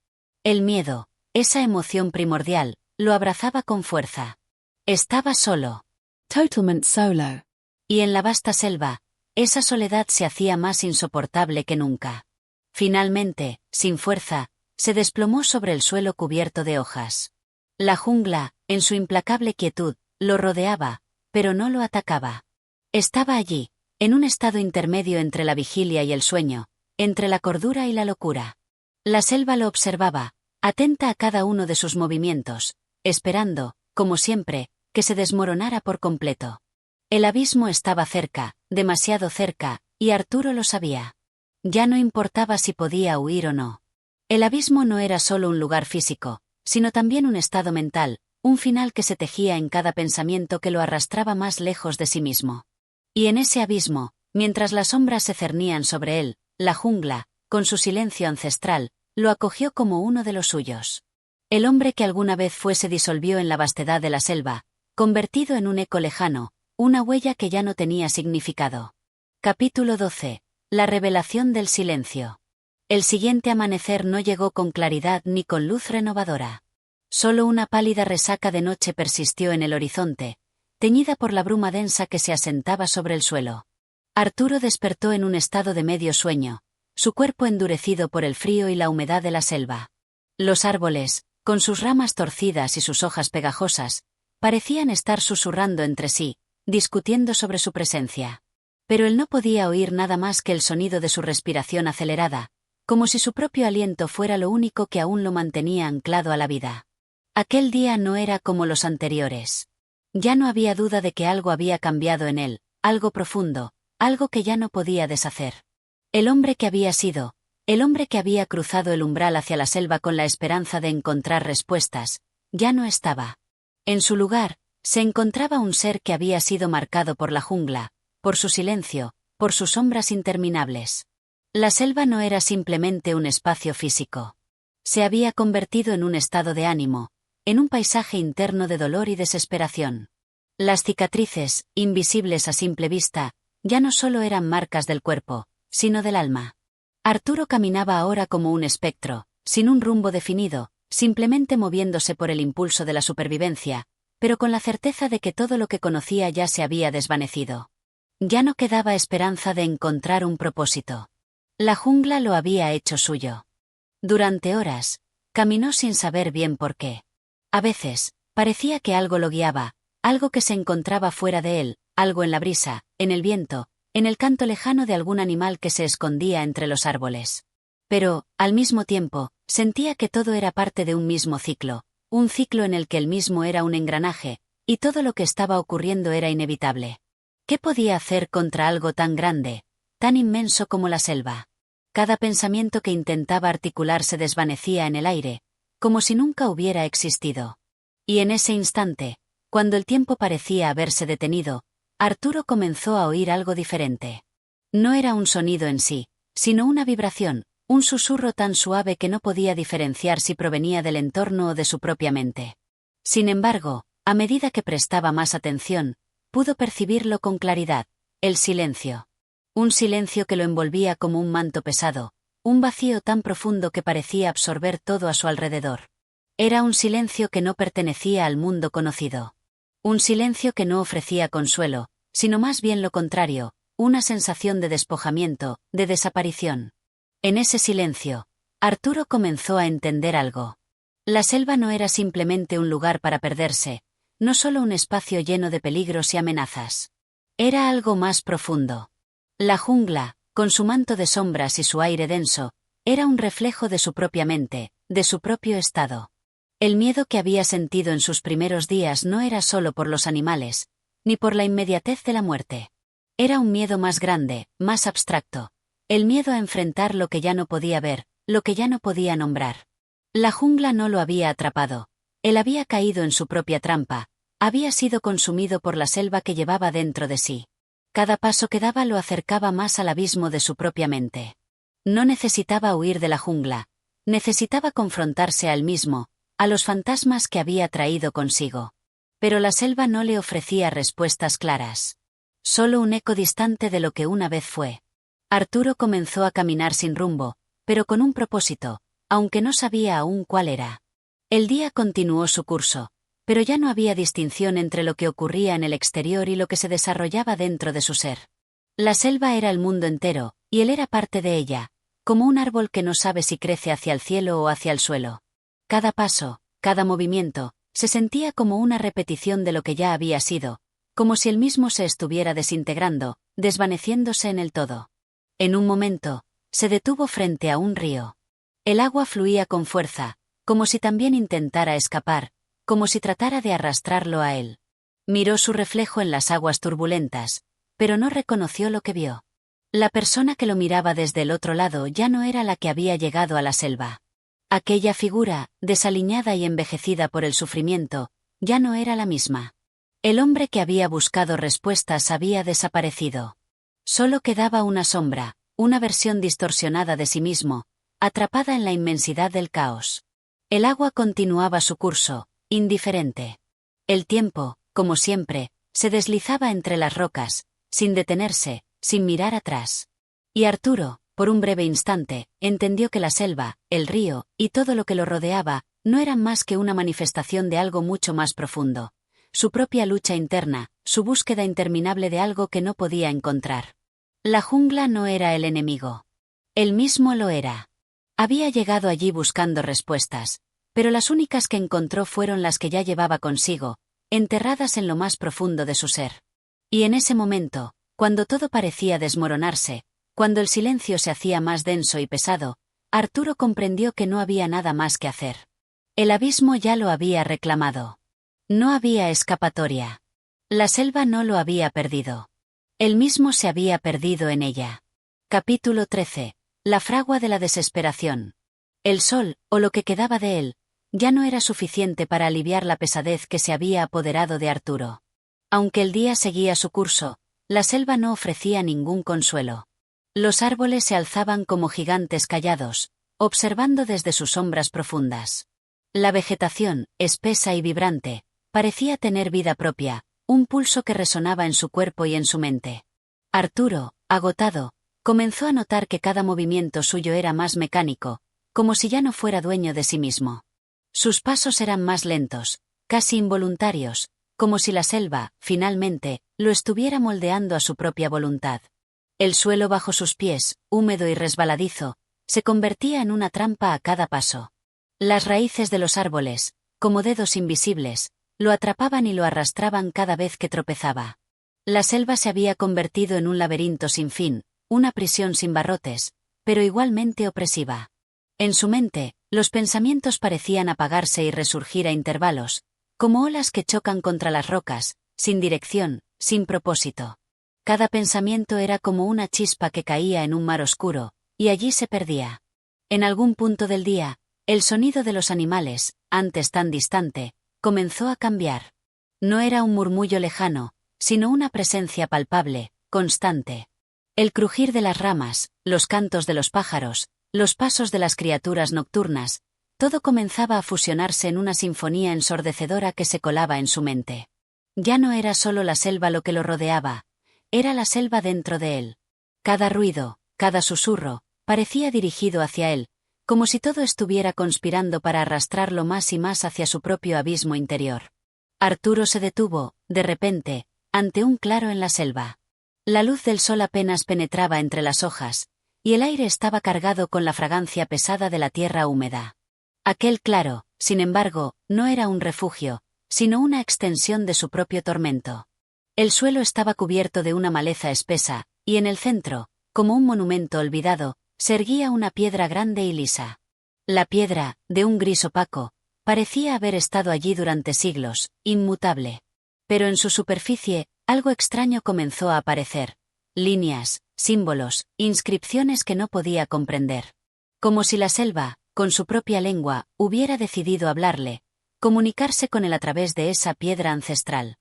El miedo, esa emoción primordial, lo abrazaba con fuerza. Estaba solo. Totalmente solo. Y en la vasta selva, esa soledad se hacía más insoportable que nunca. Finalmente, sin fuerza, se desplomó sobre el suelo cubierto de hojas. La jungla, en su implacable quietud, lo rodeaba, pero no lo atacaba. Estaba allí, en un estado intermedio entre la vigilia y el sueño, entre la cordura y la locura. La selva lo observaba, atenta a cada uno de sus movimientos, esperando, como siempre, que se desmoronara por completo. El abismo estaba cerca, demasiado cerca, y Arturo lo sabía. Ya no importaba si podía huir o no. El abismo no era solo un lugar físico, sino también un estado mental, un final que se tejía en cada pensamiento que lo arrastraba más lejos de sí mismo. Y en ese abismo, mientras las sombras se cernían sobre él, la jungla, con su silencio ancestral, lo acogió como uno de los suyos. El hombre que alguna vez fue se disolvió en la vastedad de la selva, convertido en un eco lejano, una huella que ya no tenía significado. Capítulo 12. La revelación del silencio. El siguiente amanecer no llegó con claridad ni con luz renovadora. Solo una pálida resaca de noche persistió en el horizonte, teñida por la bruma densa que se asentaba sobre el suelo. Arturo despertó en un estado de medio sueño, su cuerpo endurecido por el frío y la humedad de la selva. Los árboles, con sus ramas torcidas y sus hojas pegajosas, parecían estar susurrando entre sí, discutiendo sobre su presencia. Pero él no podía oír nada más que el sonido de su respiración acelerada, como si su propio aliento fuera lo único que aún lo mantenía anclado a la vida. Aquel día no era como los anteriores. Ya no había duda de que algo había cambiado en él, algo profundo, algo que ya no podía deshacer. El hombre que había sido, el hombre que había cruzado el umbral hacia la selva con la esperanza de encontrar respuestas, ya no estaba. En su lugar, se encontraba un ser que había sido marcado por la jungla, por su silencio, por sus sombras interminables. La selva no era simplemente un espacio físico. Se había convertido en un estado de ánimo, en un paisaje interno de dolor y desesperación. Las cicatrices, invisibles a simple vista, ya no solo eran marcas del cuerpo, sino del alma. Arturo caminaba ahora como un espectro, sin un rumbo definido, simplemente moviéndose por el impulso de la supervivencia, pero con la certeza de que todo lo que conocía ya se había desvanecido. Ya no quedaba esperanza de encontrar un propósito. La jungla lo había hecho suyo. Durante horas, caminó sin saber bien por qué. A veces, parecía que algo lo guiaba, algo que se encontraba fuera de él, algo en la brisa, en el viento, en el canto lejano de algún animal que se escondía entre los árboles. Pero, al mismo tiempo, sentía que todo era parte de un mismo ciclo, un ciclo en el que él mismo era un engranaje, y todo lo que estaba ocurriendo era inevitable. ¿Qué podía hacer contra algo tan grande, tan inmenso como la selva? Cada pensamiento que intentaba articular se desvanecía en el aire, como si nunca hubiera existido. Y en ese instante, cuando el tiempo parecía haberse detenido, Arturo comenzó a oír algo diferente. No era un sonido en sí, sino una vibración, un susurro tan suave que no podía diferenciar si provenía del entorno o de su propia mente. Sin embargo, a medida que prestaba más atención, pudo percibirlo con claridad: el silencio. Un silencio que lo envolvía como un manto pesado, un vacío tan profundo que parecía absorber todo a su alrededor. Era un silencio que no pertenecía al mundo conocido. Un silencio que no ofrecía consuelo, sino más bien lo contrario, una sensación de despojamiento, de desaparición. En ese silencio, Arturo comenzó a entender algo. La selva no era simplemente un lugar para perderse, no solo un espacio lleno de peligros y amenazas. Era algo más profundo. La jungla, con su manto de sombras y su aire denso, era un reflejo de su propia mente, de su propio estado. El miedo que había sentido en sus primeros días no era solo por los animales, ni por la inmediatez de la muerte. Era un miedo más grande, más abstracto. El miedo a enfrentar lo que ya no podía ver, lo que ya no podía nombrar. La jungla no lo había atrapado. Él había caído en su propia trampa, había sido consumido por la selva que llevaba dentro de sí. Cada paso que daba lo acercaba más al abismo de su propia mente. No necesitaba huir de la jungla, necesitaba confrontarse a él mismo, a los fantasmas que había traído consigo. Pero la selva no le ofrecía respuestas claras. Solo un eco distante de lo que una vez fue. Arturo comenzó a caminar sin rumbo, pero con un propósito, aunque no sabía aún cuál era. El día continuó su curso, pero ya no había distinción entre lo que ocurría en el exterior y lo que se desarrollaba dentro de su ser. La selva era el mundo entero, y él era parte de ella, como un árbol que no sabe si crece hacia el cielo o hacia el suelo. Cada paso, cada movimiento, se sentía como una repetición de lo que ya había sido, como si él mismo se estuviera desintegrando, desvaneciéndose en el todo. En un momento, se detuvo frente a un río. El agua fluía con fuerza, como si también intentara escapar, como si tratara de arrastrarlo a él. Miró su reflejo en las aguas turbulentas, pero no reconoció lo que vio. La persona que lo miraba desde el otro lado ya no era la que había llegado a la selva. Aquella figura, desaliñada y envejecida por el sufrimiento, ya no era la misma. El hombre que había buscado respuestas había desaparecido. Solo quedaba una sombra, una versión distorsionada de sí mismo, atrapada en la inmensidad del caos. El agua continuaba su curso, indiferente. El tiempo, como siempre, se deslizaba entre las rocas, sin detenerse, sin mirar atrás. Y Arturo, por un breve instante, entendió que la selva, el río, y todo lo que lo rodeaba, no eran más que una manifestación de algo mucho más profundo. Su propia lucha interna, su búsqueda interminable de algo que no podía encontrar. La jungla no era el enemigo. Él mismo lo era. Había llegado allí buscando respuestas, pero las únicas que encontró fueron las que ya llevaba consigo, enterradas en lo más profundo de su ser. Y en ese momento, cuando todo parecía desmoronarse, cuando el silencio se hacía más denso y pesado, Arturo comprendió que no había nada más que hacer. El abismo ya lo había reclamado. No había escapatoria. La selva no lo había perdido. Él mismo se había perdido en ella. Capítulo 13. La fragua de la desesperación. El sol, o lo que quedaba de él, ya no era suficiente para aliviar la pesadez que se había apoderado de Arturo. Aunque el día seguía su curso, la selva no ofrecía ningún consuelo. Los árboles se alzaban como gigantes callados, observando desde sus sombras profundas. La vegetación, espesa y vibrante, parecía tener vida propia, un pulso que resonaba en su cuerpo y en su mente. Arturo, agotado, comenzó a notar que cada movimiento suyo era más mecánico, como si ya no fuera dueño de sí mismo. Sus pasos eran más lentos, casi involuntarios, como si la selva, finalmente, lo estuviera moldeando a su propia voluntad. El suelo bajo sus pies, húmedo y resbaladizo, se convertía en una trampa a cada paso. Las raíces de los árboles, como dedos invisibles, lo atrapaban y lo arrastraban cada vez que tropezaba. La selva se había convertido en un laberinto sin fin, una prisión sin barrotes, pero igualmente opresiva. En su mente, los pensamientos parecían apagarse y resurgir a intervalos, como olas que chocan contra las rocas, sin dirección, sin propósito. Cada pensamiento era como una chispa que caía en un mar oscuro, y allí se perdía. En algún punto del día, el sonido de los animales, antes tan distante, comenzó a cambiar. No era un murmullo lejano, sino una presencia palpable, constante. El crujir de las ramas, los cantos de los pájaros, los pasos de las criaturas nocturnas, todo comenzaba a fusionarse en una sinfonía ensordecedora que se colaba en su mente. Ya no era solo la selva lo que lo rodeaba, era la selva dentro de él. Cada ruido, cada susurro, parecía dirigido hacia él, como si todo estuviera conspirando para arrastrarlo más y más hacia su propio abismo interior. Arturo se detuvo, de repente, ante un claro en la selva. La luz del sol apenas penetraba entre las hojas, y el aire estaba cargado con la fragancia pesada de la tierra húmeda. Aquel claro, sin embargo, no era un refugio, sino una extensión de su propio tormento. El suelo estaba cubierto de una maleza espesa, y en el centro, como un monumento olvidado, se erguía una piedra grande y lisa. La piedra, de un gris opaco, parecía haber estado allí durante siglos, inmutable. Pero en su superficie, algo extraño comenzó a aparecer. Líneas, símbolos, inscripciones que no podía comprender. Como si la selva, con su propia lengua, hubiera decidido hablarle, comunicarse con él a través de esa piedra ancestral.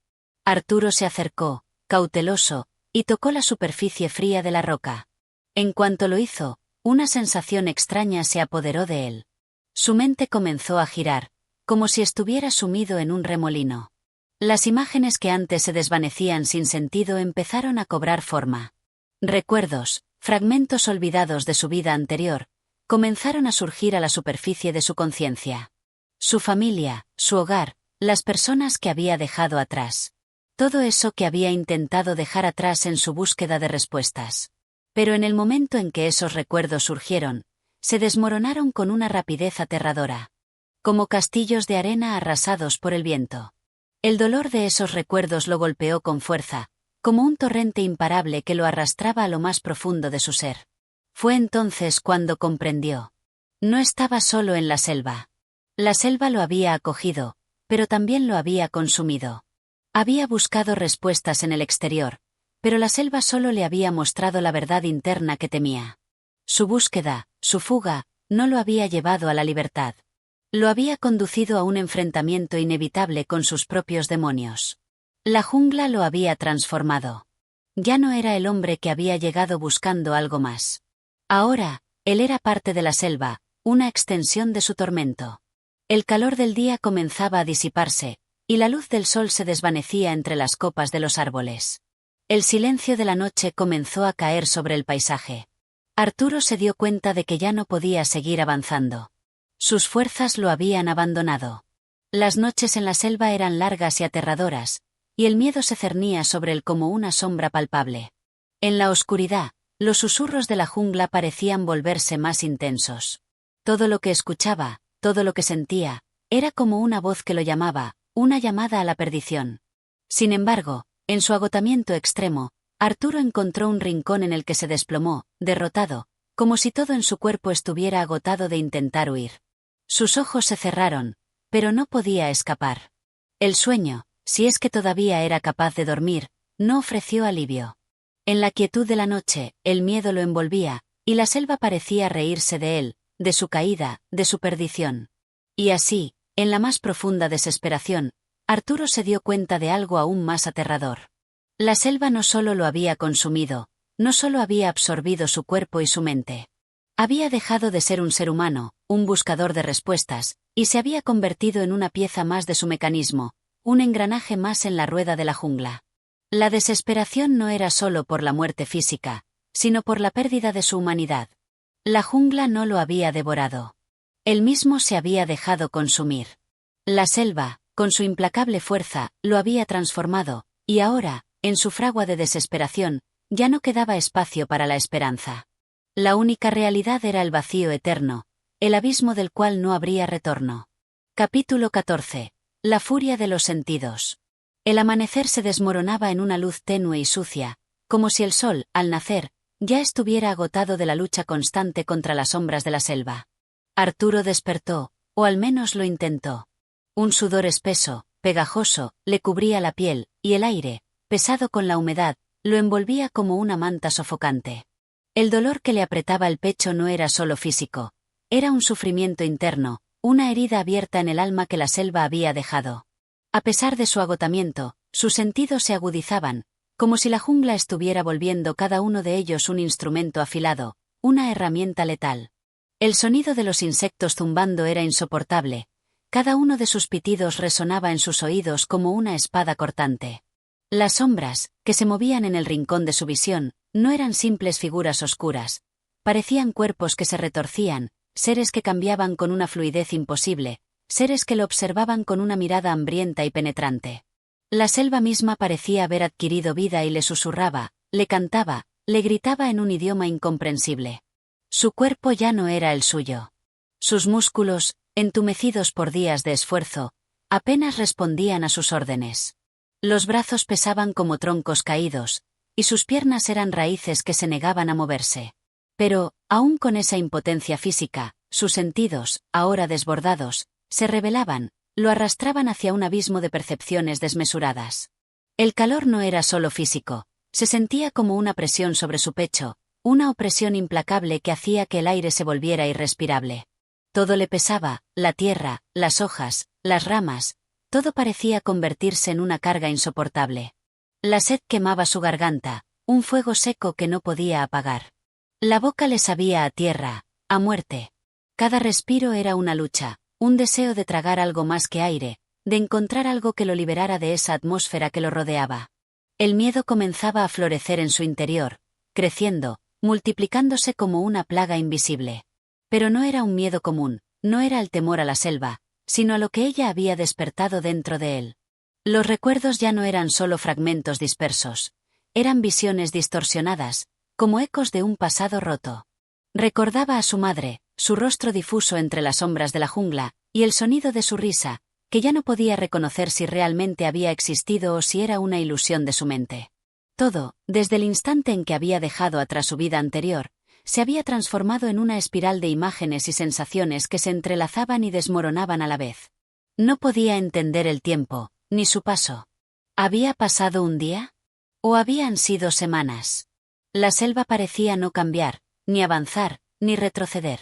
Arturo se acercó, cauteloso, y tocó la superficie fría de la roca. En cuanto lo hizo, una sensación extraña se apoderó de él. Su mente comenzó a girar, como si estuviera sumido en un remolino. Las imágenes que antes se desvanecían sin sentido empezaron a cobrar forma. Recuerdos, fragmentos olvidados de su vida anterior, comenzaron a surgir a la superficie de su conciencia. Su familia, su hogar, las personas que había dejado atrás. Todo eso que había intentado dejar atrás en su búsqueda de respuestas. Pero en el momento en que esos recuerdos surgieron, se desmoronaron con una rapidez aterradora. Como castillos de arena arrasados por el viento. El dolor de esos recuerdos lo golpeó con fuerza, como un torrente imparable que lo arrastraba a lo más profundo de su ser. Fue entonces cuando comprendió. No estaba solo en la selva. La selva lo había acogido, pero también lo había consumido. Había buscado respuestas en el exterior, pero la selva solo le había mostrado la verdad interna que temía. Su búsqueda, su fuga, no lo había llevado a la libertad. Lo había conducido a un enfrentamiento inevitable con sus propios demonios. La jungla lo había transformado. Ya no era el hombre que había llegado buscando algo más. Ahora, él era parte de la selva, una extensión de su tormento. El calor del día comenzaba a disiparse, y la luz del sol se desvanecía entre las copas de los árboles. El silencio de la noche comenzó a caer sobre el paisaje. Arturo se dio cuenta de que ya no podía seguir avanzando. Sus fuerzas lo habían abandonado. Las noches en la selva eran largas y aterradoras, y el miedo se cernía sobre él como una sombra palpable. En la oscuridad, los susurros de la jungla parecían volverse más intensos. Todo lo que escuchaba, todo lo que sentía, era como una voz que lo llamaba, una llamada a la perdición. Sin embargo, en su agotamiento extremo, Arturo encontró un rincón en el que se desplomó, derrotado, como si todo en su cuerpo estuviera agotado de intentar huir. Sus ojos se cerraron, pero no podía escapar. El sueño, si es que todavía era capaz de dormir, no ofreció alivio. En la quietud de la noche, el miedo lo envolvía, y la selva parecía reírse de él, de su caída, de su perdición. Y así, en la más profunda desesperación, Arturo se dio cuenta de algo aún más aterrador. La selva no solo lo había consumido, no solo había absorbido su cuerpo y su mente. Había dejado de ser un ser humano, un buscador de respuestas, y se había convertido en una pieza más de su mecanismo, un engranaje más en la rueda de la jungla. La desesperación no era solo por la muerte física, sino por la pérdida de su humanidad. La jungla no lo había devorado. Él mismo se había dejado consumir. La selva, con su implacable fuerza, lo había transformado, y ahora, en su fragua de desesperación, ya no quedaba espacio para la esperanza. La única realidad era el vacío eterno, el abismo del cual no habría retorno. Capítulo 14. La furia de los sentidos. El amanecer se desmoronaba en una luz tenue y sucia, como si el sol, al nacer, ya estuviera agotado de la lucha constante contra las sombras de la selva. Arturo despertó, o al menos lo intentó. Un sudor espeso, pegajoso, le cubría la piel, y el aire, pesado con la humedad, lo envolvía como una manta sofocante. El dolor que le apretaba el pecho no era solo físico, era un sufrimiento interno, una herida abierta en el alma que la selva había dejado. A pesar de su agotamiento, sus sentidos se agudizaban, como si la jungla estuviera volviendo cada uno de ellos un instrumento afilado, una herramienta letal. El sonido de los insectos zumbando era insoportable, cada uno de sus pitidos resonaba en sus oídos como una espada cortante. Las sombras, que se movían en el rincón de su visión, no eran simples figuras oscuras, parecían cuerpos que se retorcían, seres que cambiaban con una fluidez imposible, seres que lo observaban con una mirada hambrienta y penetrante. La selva misma parecía haber adquirido vida y le susurraba, le cantaba, le gritaba en un idioma incomprensible. Su cuerpo ya no era el suyo. Sus músculos, entumecidos por días de esfuerzo, apenas respondían a sus órdenes. Los brazos pesaban como troncos caídos, y sus piernas eran raíces que se negaban a moverse. Pero, aún con esa impotencia física, sus sentidos, ahora desbordados, se rebelaban, lo arrastraban hacia un abismo de percepciones desmesuradas. El calor no era solo físico, se sentía como una presión sobre su pecho, una opresión implacable que hacía que el aire se volviera irrespirable. Todo le pesaba, la tierra, las hojas, las ramas, todo parecía convertirse en una carga insoportable. La sed quemaba su garganta, un fuego seco que no podía apagar. La boca le sabía a tierra, a muerte. Cada respiro era una lucha, un deseo de tragar algo más que aire, de encontrar algo que lo liberara de esa atmósfera que lo rodeaba. El miedo comenzaba a florecer en su interior, creciendo, multiplicándose como una plaga invisible. Pero no era un miedo común, no era el temor a la selva, sino a lo que ella había despertado dentro de él. Los recuerdos ya no eran solo fragmentos dispersos, eran visiones distorsionadas, como ecos de un pasado roto. Recordaba a su madre, su rostro difuso entre las sombras de la jungla, y el sonido de su risa, que ya no podía reconocer si realmente había existido o si era una ilusión de su mente. Todo, desde el instante en que había dejado atrás su vida anterior, se había transformado en una espiral de imágenes y sensaciones que se entrelazaban y desmoronaban a la vez. No podía entender el tiempo, ni su paso. ¿Había pasado un día? ¿O habían sido semanas? La selva parecía no cambiar, ni avanzar, ni retroceder.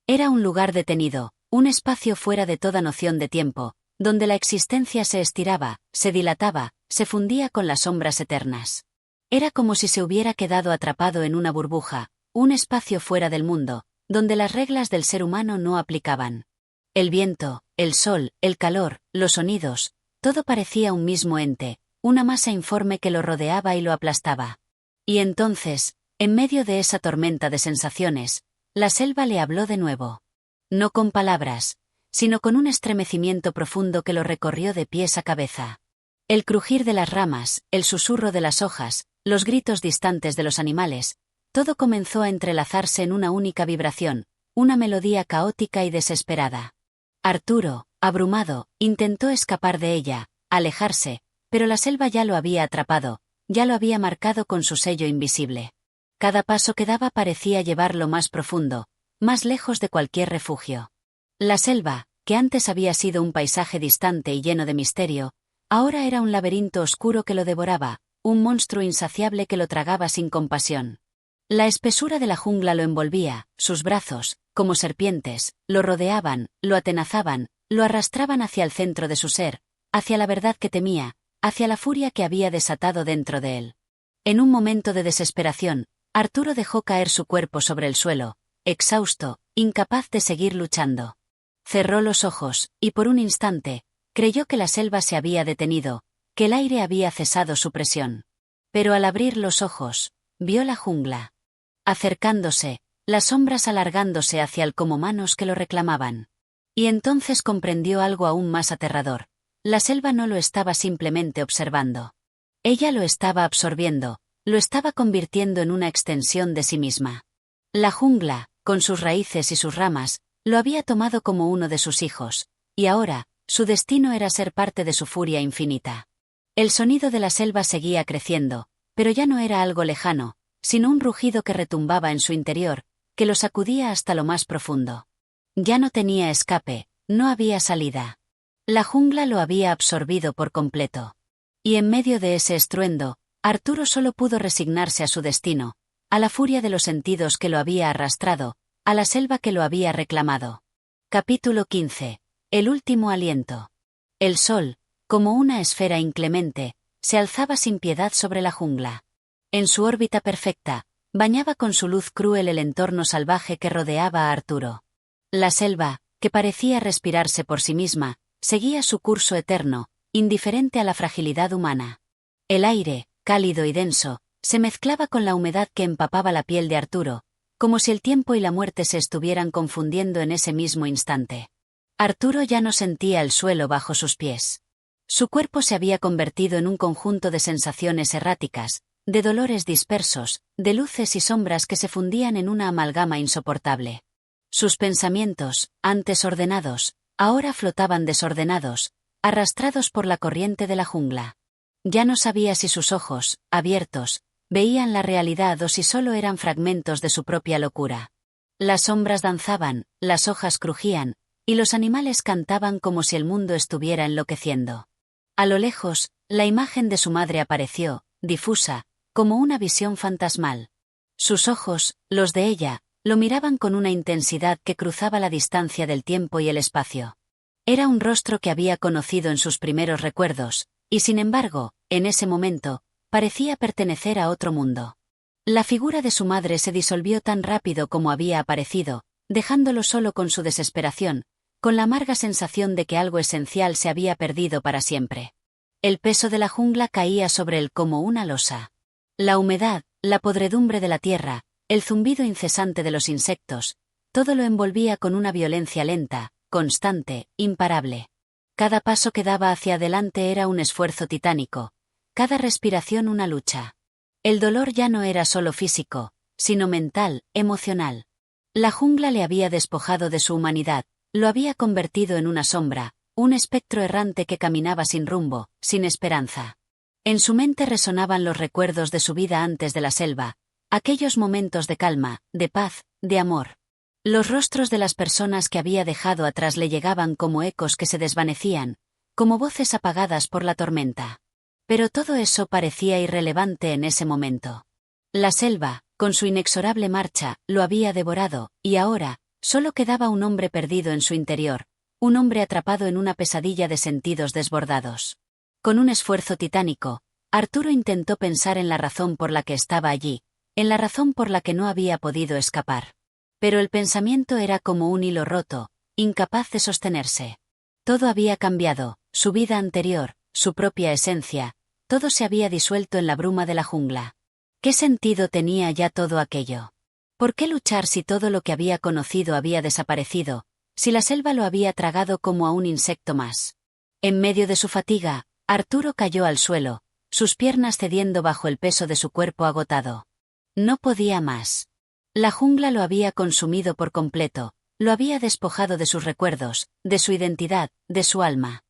Era un lugar detenido, un espacio fuera de toda noción de tiempo, donde la existencia se estiraba, se dilataba, se fundía con las sombras eternas. Era como si se hubiera quedado atrapado en una burbuja, un espacio fuera del mundo, donde las reglas del ser humano no aplicaban. El viento, el sol, el calor, los sonidos, todo parecía un mismo ente, una masa informe que lo rodeaba y lo aplastaba. Y entonces, en medio de esa tormenta de sensaciones, la selva le habló de nuevo. No con palabras, sino con un estremecimiento profundo que lo recorrió de pies a cabeza. El crujir de las ramas, el susurro de las hojas, los gritos distantes de los animales, todo comenzó a entrelazarse en una única vibración, una melodía caótica y desesperada. Arturo, abrumado, intentó escapar de ella, alejarse, pero la selva ya lo había atrapado, ya lo había marcado con su sello invisible. Cada paso que daba parecía llevarlo más profundo, más lejos de cualquier refugio. La selva, que antes había sido un paisaje distante y lleno de misterio, ahora era un laberinto oscuro que lo devoraba, un monstruo insaciable que lo tragaba sin compasión. La espesura de la jungla lo envolvía, sus brazos, como serpientes, lo rodeaban, lo atenazaban, lo arrastraban hacia el centro de su ser, hacia la verdad que temía, hacia la furia que había desatado dentro de él. En un momento de desesperación, Arturo dejó caer su cuerpo sobre el suelo, exhausto, incapaz de seguir luchando. Cerró los ojos, y por un instante, creyó que la selva se había detenido, que el aire había cesado su presión. Pero al abrir los ojos, vio la jungla. Acercándose, las sombras alargándose hacia él como manos que lo reclamaban. Y entonces comprendió algo aún más aterrador. La selva no lo estaba simplemente observando. Ella lo estaba absorbiendo, lo estaba convirtiendo en una extensión de sí misma. La jungla, con sus raíces y sus ramas, lo había tomado como uno de sus hijos, y ahora, su destino era ser parte de su furia infinita. El sonido de la selva seguía creciendo, pero ya no era algo lejano, sino un rugido que retumbaba en su interior, que lo sacudía hasta lo más profundo. Ya no tenía escape, no había salida. La jungla lo había absorbido por completo. Y en medio de ese estruendo, Arturo solo pudo resignarse a su destino, a la furia de los sentidos que lo había arrastrado, a la selva que lo había reclamado. Capítulo 15. El último aliento. El sol, como una esfera inclemente, se alzaba sin piedad sobre la jungla. En su órbita perfecta, bañaba con su luz cruel el entorno salvaje que rodeaba a Arturo. La selva, que parecía respirarse por sí misma, seguía su curso eterno, indiferente a la fragilidad humana. El aire, cálido y denso, se mezclaba con la humedad que empapaba la piel de Arturo, como si el tiempo y la muerte se estuvieran confundiendo en ese mismo instante. Arturo ya no sentía el suelo bajo sus pies. Su cuerpo se había convertido en un conjunto de sensaciones erráticas, de dolores dispersos, de luces y sombras que se fundían en una amalgama insoportable. Sus pensamientos, antes ordenados, ahora flotaban desordenados, arrastrados por la corriente de la jungla. Ya no sabía si sus ojos, abiertos, veían la realidad o si solo eran fragmentos de su propia locura. Las sombras danzaban, las hojas crujían, y los animales cantaban como si el mundo estuviera enloqueciendo. A lo lejos, la imagen de su madre apareció, difusa, como una visión fantasmal. Sus ojos, los de ella, lo miraban con una intensidad que cruzaba la distancia del tiempo y el espacio. Era un rostro que había conocido en sus primeros recuerdos, y sin embargo, en ese momento, parecía pertenecer a otro mundo. La figura de su madre se disolvió tan rápido como había aparecido, dejándolo solo con su desesperación, con la amarga sensación de que algo esencial se había perdido para siempre. El peso de la jungla caía sobre él como una losa. La humedad, la podredumbre de la tierra, el zumbido incesante de los insectos, todo lo envolvía con una violencia lenta, constante, imparable. Cada paso que daba hacia adelante era un esfuerzo titánico, cada respiración una lucha. El dolor ya no era solo físico, sino mental, emocional. La jungla le había despojado de su humanidad, lo había convertido en una sombra, un espectro errante que caminaba sin rumbo, sin esperanza. En su mente resonaban los recuerdos de su vida antes de la selva, aquellos momentos de calma, de paz, de amor. Los rostros de las personas que había dejado atrás le llegaban como ecos que se desvanecían, como voces apagadas por la tormenta. Pero todo eso parecía irrelevante en ese momento. La selva, con su inexorable marcha, lo había devorado, y ahora, solo quedaba un hombre perdido en su interior, un hombre atrapado en una pesadilla de sentidos desbordados. Con un esfuerzo titánico, Arturo intentó pensar en la razón por la que estaba allí, en la razón por la que no había podido escapar. Pero el pensamiento era como un hilo roto, incapaz de sostenerse. Todo había cambiado, su vida anterior, su propia esencia, todo se había disuelto en la bruma de la jungla. ¿Qué sentido tenía ya todo aquello? ¿Por qué luchar si todo lo que había conocido había desaparecido, si la selva lo había tragado como a un insecto más? En medio de su fatiga, Arturo cayó al suelo, sus piernas cediendo bajo el peso de su cuerpo agotado. No podía más. La jungla lo había consumido por completo, lo había despojado de sus recuerdos, de su identidad, de su alma.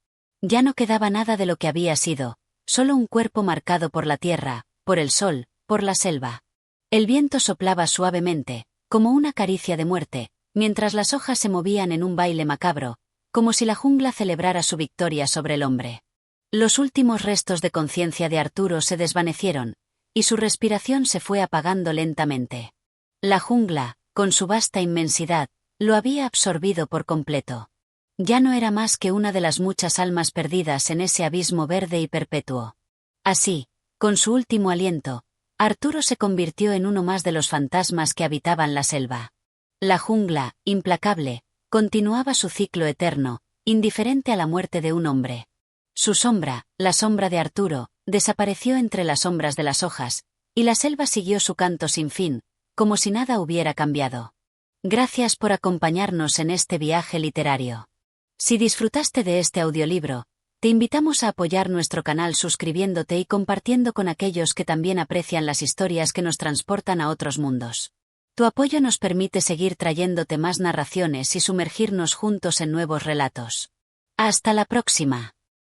Ya no quedaba nada de lo que había sido, solo un cuerpo marcado por la tierra, por el sol, por la selva. El viento soplaba suavemente, como una caricia de muerte, mientras las hojas se movían en un baile macabro, como si la jungla celebrara su victoria sobre el hombre. Los últimos restos de conciencia de Arturo se desvanecieron, y su respiración se fue apagando lentamente. La jungla, con su vasta inmensidad, lo había absorbido por completo. Ya no era más que una de las muchas almas perdidas en ese abismo verde y perpetuo. Así, con su último aliento, Arturo se convirtió en uno más de los fantasmas que habitaban la selva. La jungla, implacable, continuaba su ciclo eterno, indiferente a la muerte de un hombre. Su sombra, la sombra de Arturo, desapareció entre las sombras de las hojas, y la selva siguió su canto sin fin, como si nada hubiera cambiado. Gracias por acompañarnos en este viaje literario. Si disfrutaste de este audiolibro, te invitamos a apoyar nuestro canal suscribiéndote y compartiendo con aquellos que también aprecian las historias que nos transportan a otros mundos. Tu apoyo nos permite seguir trayéndote más narraciones y sumergirnos juntos en nuevos relatos. ¡Hasta la próxima!